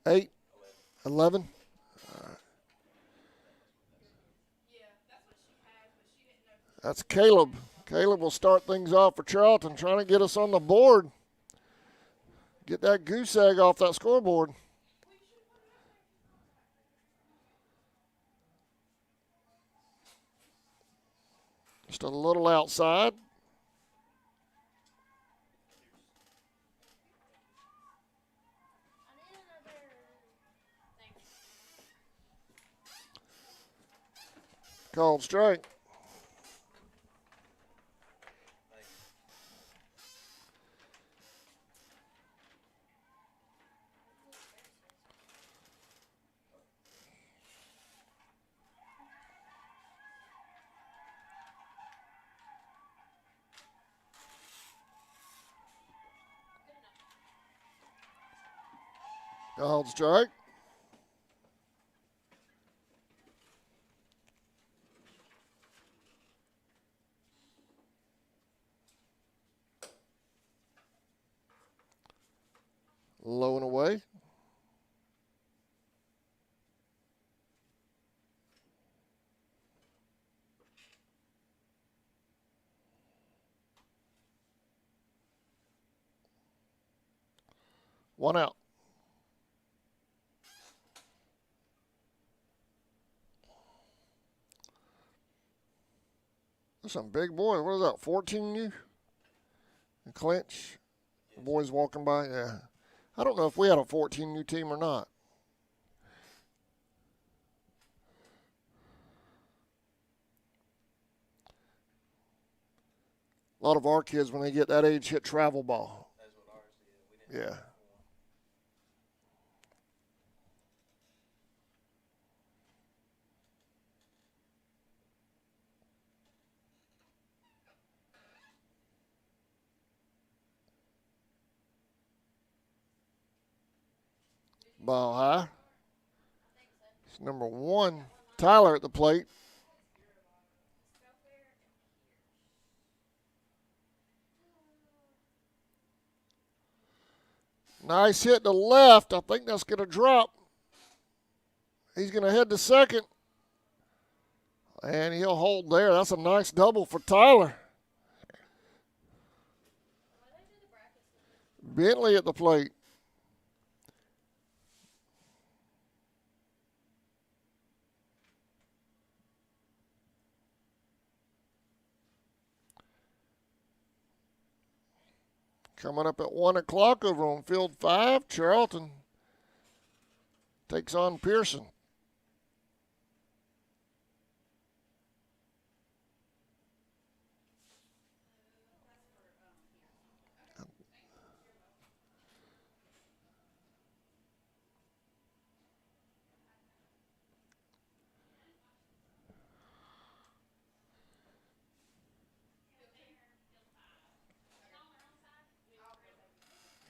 Eight, 11. That's Caleb. Caleb will start things off for Charlton, trying to get us on the board. Get that goose egg off that scoreboard. Just a little outside. Called strike. Called strike. Low and away. One out. That's some big boys. What is that, 14U? The clinch. The boys walking by, yeah. I don't know if we had a 14U team or not. A lot of our kids, when they get that age, hit travel ball. That's what ours did. We didn't Yeah. Ball high. It's number 1, Tyler at the plate. Nice hit to left. I think that's going to drop. He's going to head to second. And he'll hold there. That's a nice double for Tyler. Bentley at the plate. Coming up at 1 o'clock over on field 5, Charlton takes on Pearson.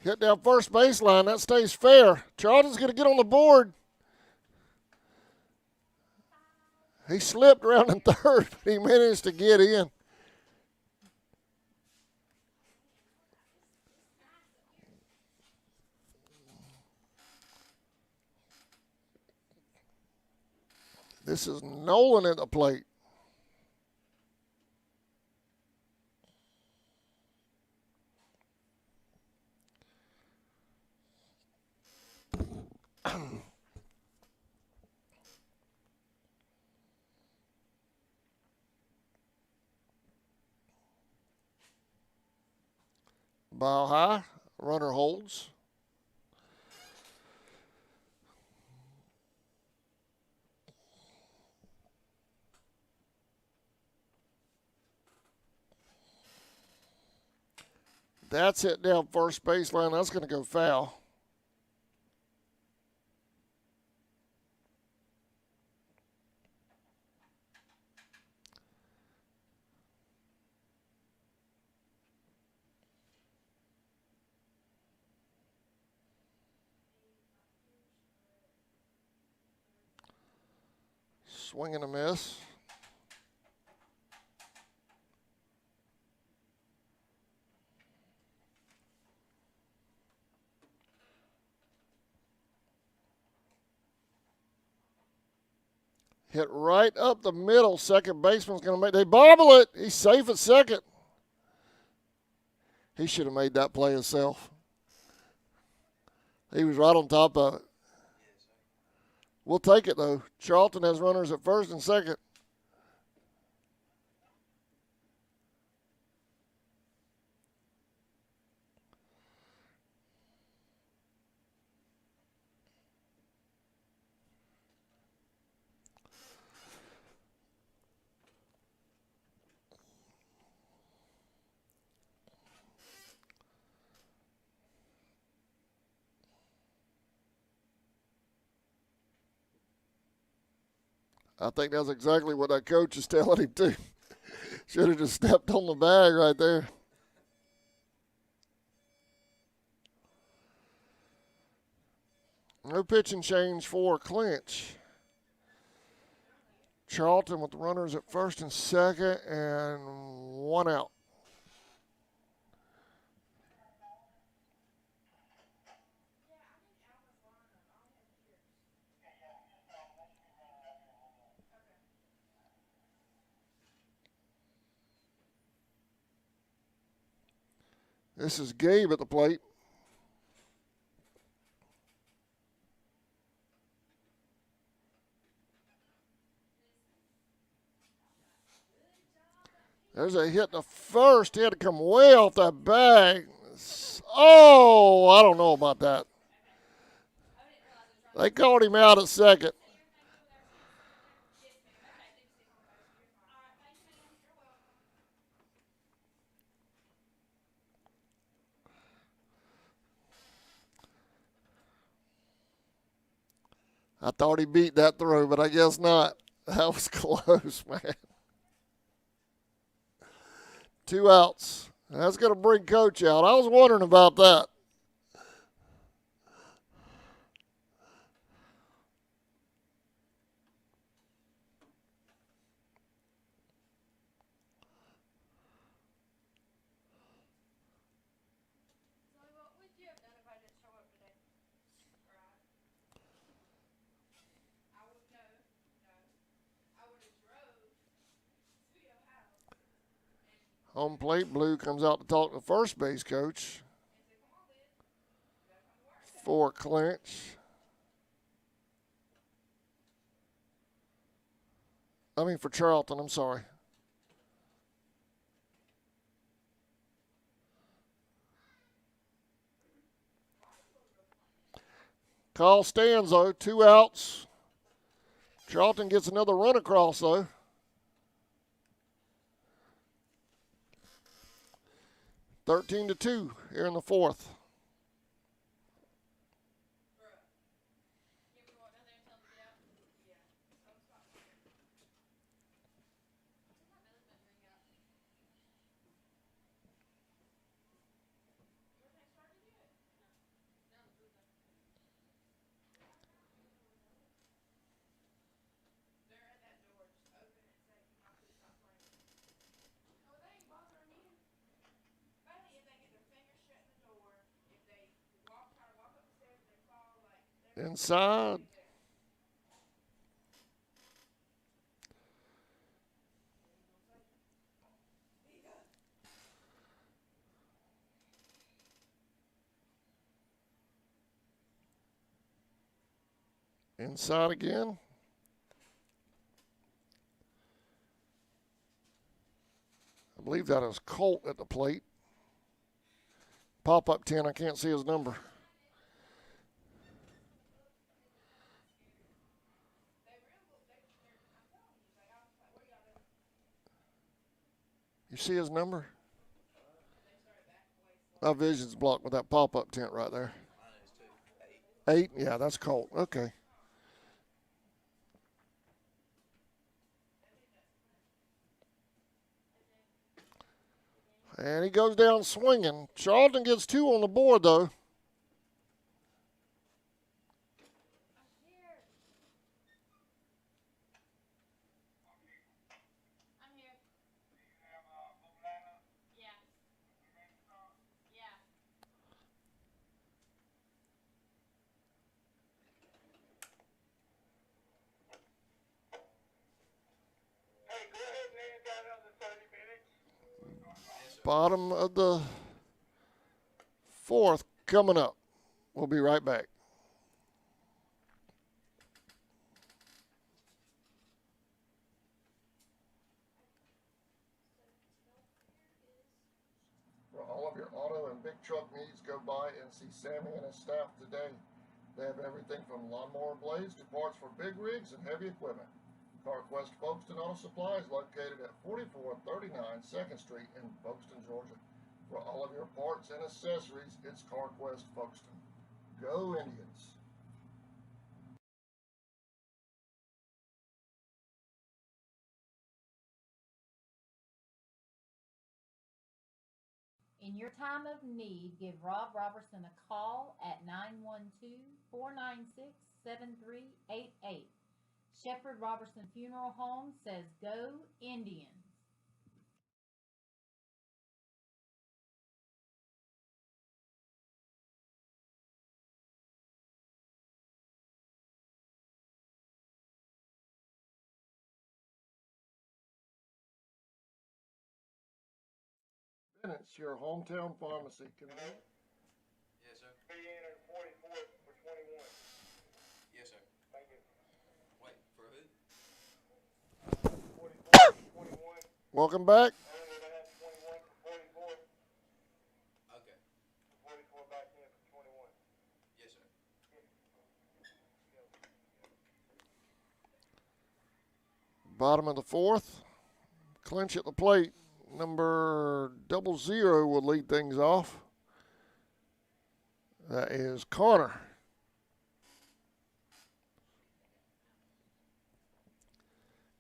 Hit down first baseline. That stays fair. Charlton's going to get on the board. He slipped around in third, but he managed to get in. This is Nolan at the plate. Ball high, runner holds. That's hit down first baseline. That's going to go foul. Swing and a miss. Hit right up the middle. Second baseman's going to make. They bobble it. He's safe at second. He should have made that play himself. He was right on top of it. We'll take it, though. Charlton has runners at first and second. I think that's exactly what that coach is telling him to. Should have just stepped on the bag right there. No pitching change for clinch. Charlton with the runners at first and second and one out. This is Gabe at the plate. There's a hit to first. He had to come way off that bag. Oh, I don't know about that. They called him out at second. I thought he beat that throw, but I guess not. That was close, man. 2 outs. That's going to bring Coach out. I was wondering about that. Home plate, Blue comes out to talk to the first base coach for clinch. For Charlton, I'm sorry. Call stands, though. 2 outs. Charlton gets another run across, though. Thirteen to 2 here in the fourth. Inside. Inside again. I believe that is Colt at the plate. Pop-up 10, I can't see his number. You see his number? My vision's blocked with that pop-up tent right there. 8? Yeah, that's Colt. Okay. And he goes down swinging. Charlton gets 2 on the board, though. Bottom of the fourth coming up. We'll be right back. For all of your auto and big truck needs, go by and see Sammy and his staff today. They have everything from lawnmower blades to parts for big rigs and heavy equipment. CarQuest Folkestone Auto Supply is located at 4439 2nd Street in Folkestone, Georgia. For all of your parts and accessories, it's CarQuest Folkestone. Go Indians! In your time of need, give Rob Robertson a call at 912-496-7388. Shepherd Robertson Funeral Home says go Indians. It's your hometown pharmacy. Convenient. Yes, sir. Be in at 44 for 21. Yes, sir. Thank you. Wait, for who? 44 for 21. Welcome back. Earlier they had 21 for 44. Okay. 44 back in for 21. Yes, sir. Bottom of the fourth. Clinch at the plate. Number 00 will lead things off. That is Connor.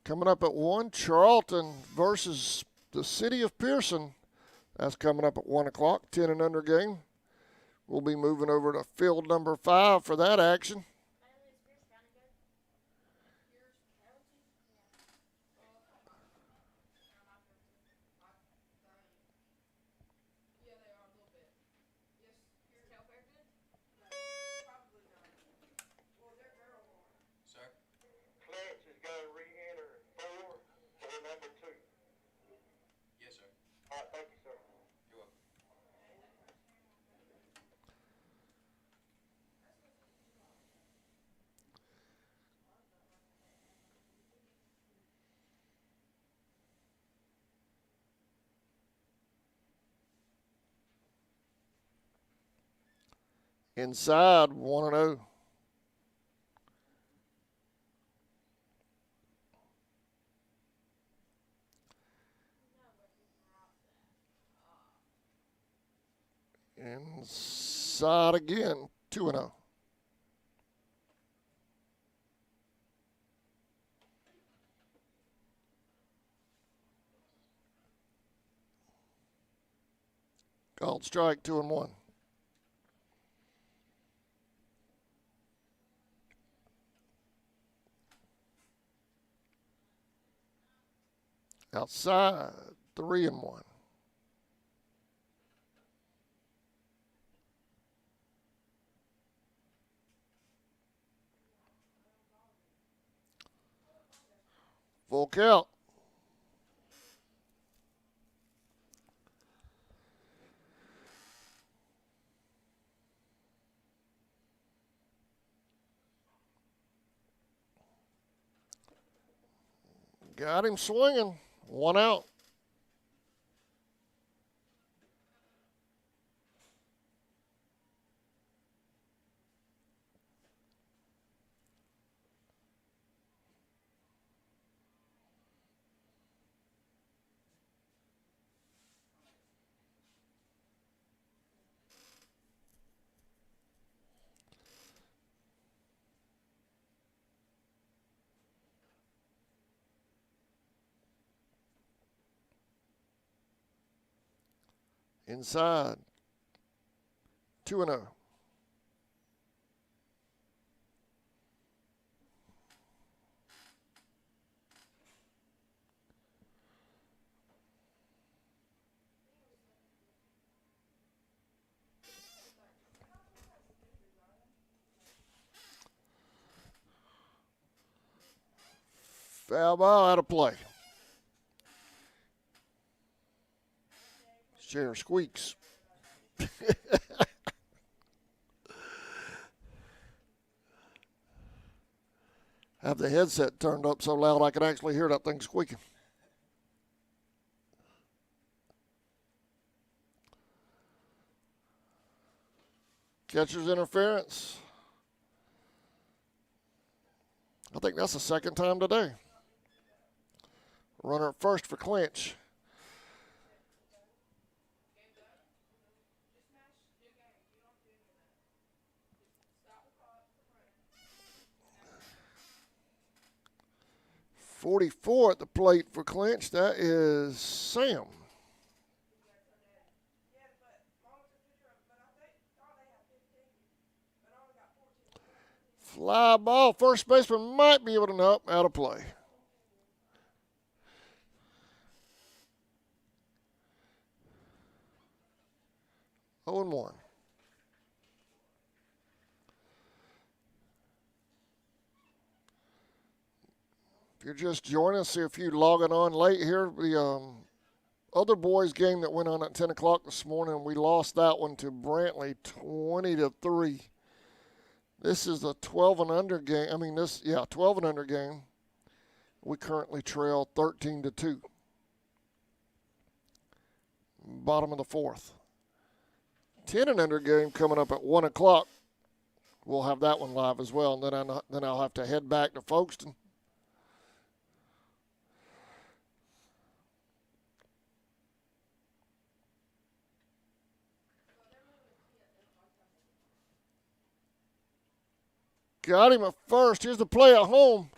Coming up at 1, Charlton versus the City of Pearson. That's coming up at 1 o'clock, 10 and under game. We'll be moving over to field number 5 for that action. Sir? Clarence has got to re-enter 4 for number 2. Yes, sir. All right, thank you, sir. You're welcome. Inside 1-0. Inside again, 2-0. Called strike, 2-1. Outside, 3-1. Full count. Got him swinging. 1 out. Inside. 2-0. Foul ball out of play. Chair squeaks. Have the headset turned up so loud I can actually hear that thing squeaking. Catcher's interference. I think that's the second time today. Runner at first for clinch. .44 at the plate for clinch. That is Sam. Fly ball. First baseman might be able to nope, out of play. Oh and 1. If you're just joining us, see a few logging on late here. The other boys game that went on at 10 o'clock this morning, we lost that one to Brantley 20-3. This is a 12 and under game. 12 and under game. We currently trail 13-2. Bottom of the fourth. 10 and under game coming up at 1 o'clock. We'll have that one live as well, and then I'll have to head back to Folkestone. Got him at first. Here's the play at home.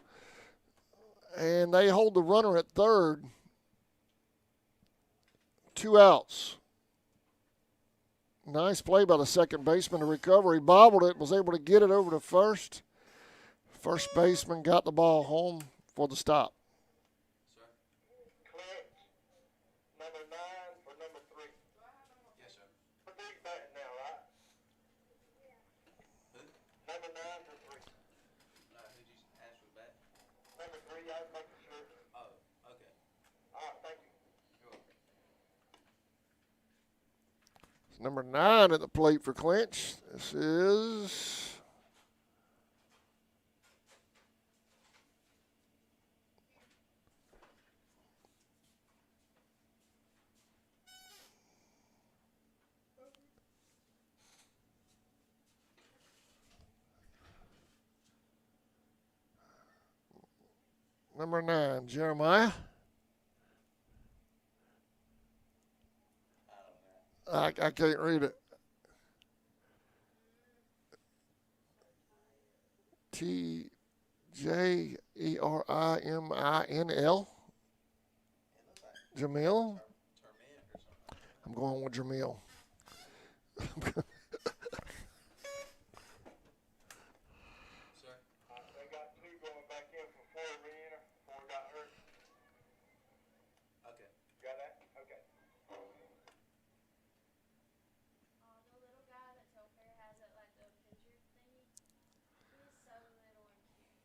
And they hold the runner at third. 2 outs. Nice play by the second baseman to recover. He bobbled it, was able to get it over to first. First baseman got the ball home for the stop. Clinch, number 9 for number 3. Yes, sir. Big batting now, right? Number 9 for 3. Who'd you ask for back? Number 3, I was making sure. Oh, okay. All right, thank you. You're welcome. It's number 9 at the plate for clinch. This is number 9, Jeremiah. I can't read it. Tjeriminl. Jamil. I'm going with Jamil. Sir? They got 2 going back in for 4 re-enter. 4 got hurt. Okay. Got that? Okay. The little guy that Telfair has at like the picture thingy, he's so little and cute.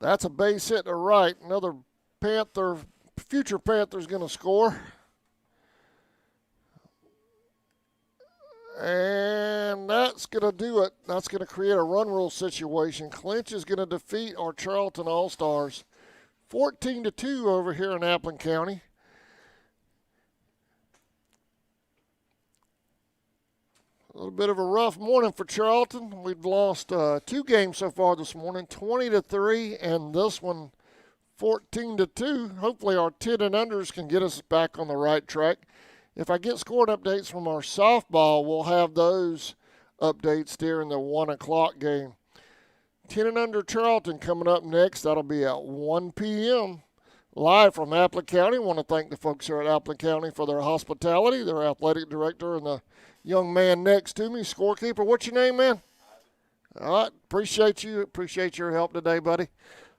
That's a base hit to right. Another Panther, future Panther's going to score. And that's going to do it. That's going to create a run rule situation. Clinch is going to defeat our Charlton Allstars 14-2 over here in Appleton County. A little bit of a rough morning for Charlton. We've lost 2 games so far this morning, 20-3, and this one 14-2. Hopefully our 10 and unders can get us back on the right track. If I get scoring updates from our softball, we'll have those updates during the 1 o'clock game. 10 and under Charlton coming up next. That'll be at 1 p.m. live from Appleton County. I want to thank the folks here at Appleton County for their hospitality, their athletic director, and the young man next to me, scorekeeper. What's your name, man? All right, appreciate you. Appreciate your help today, buddy.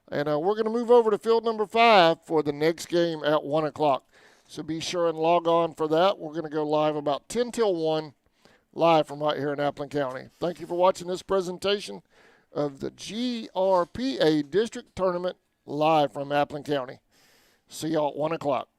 And we're going to move over to field number 5 for the next game at 1 o'clock. So be sure and log on for that. We're going to go live about 10 till 1 live from right here in Appleton County. Thank you for watching this presentation of the GRPA District Tournament live from Appleton County. See y'all at 1 o'clock.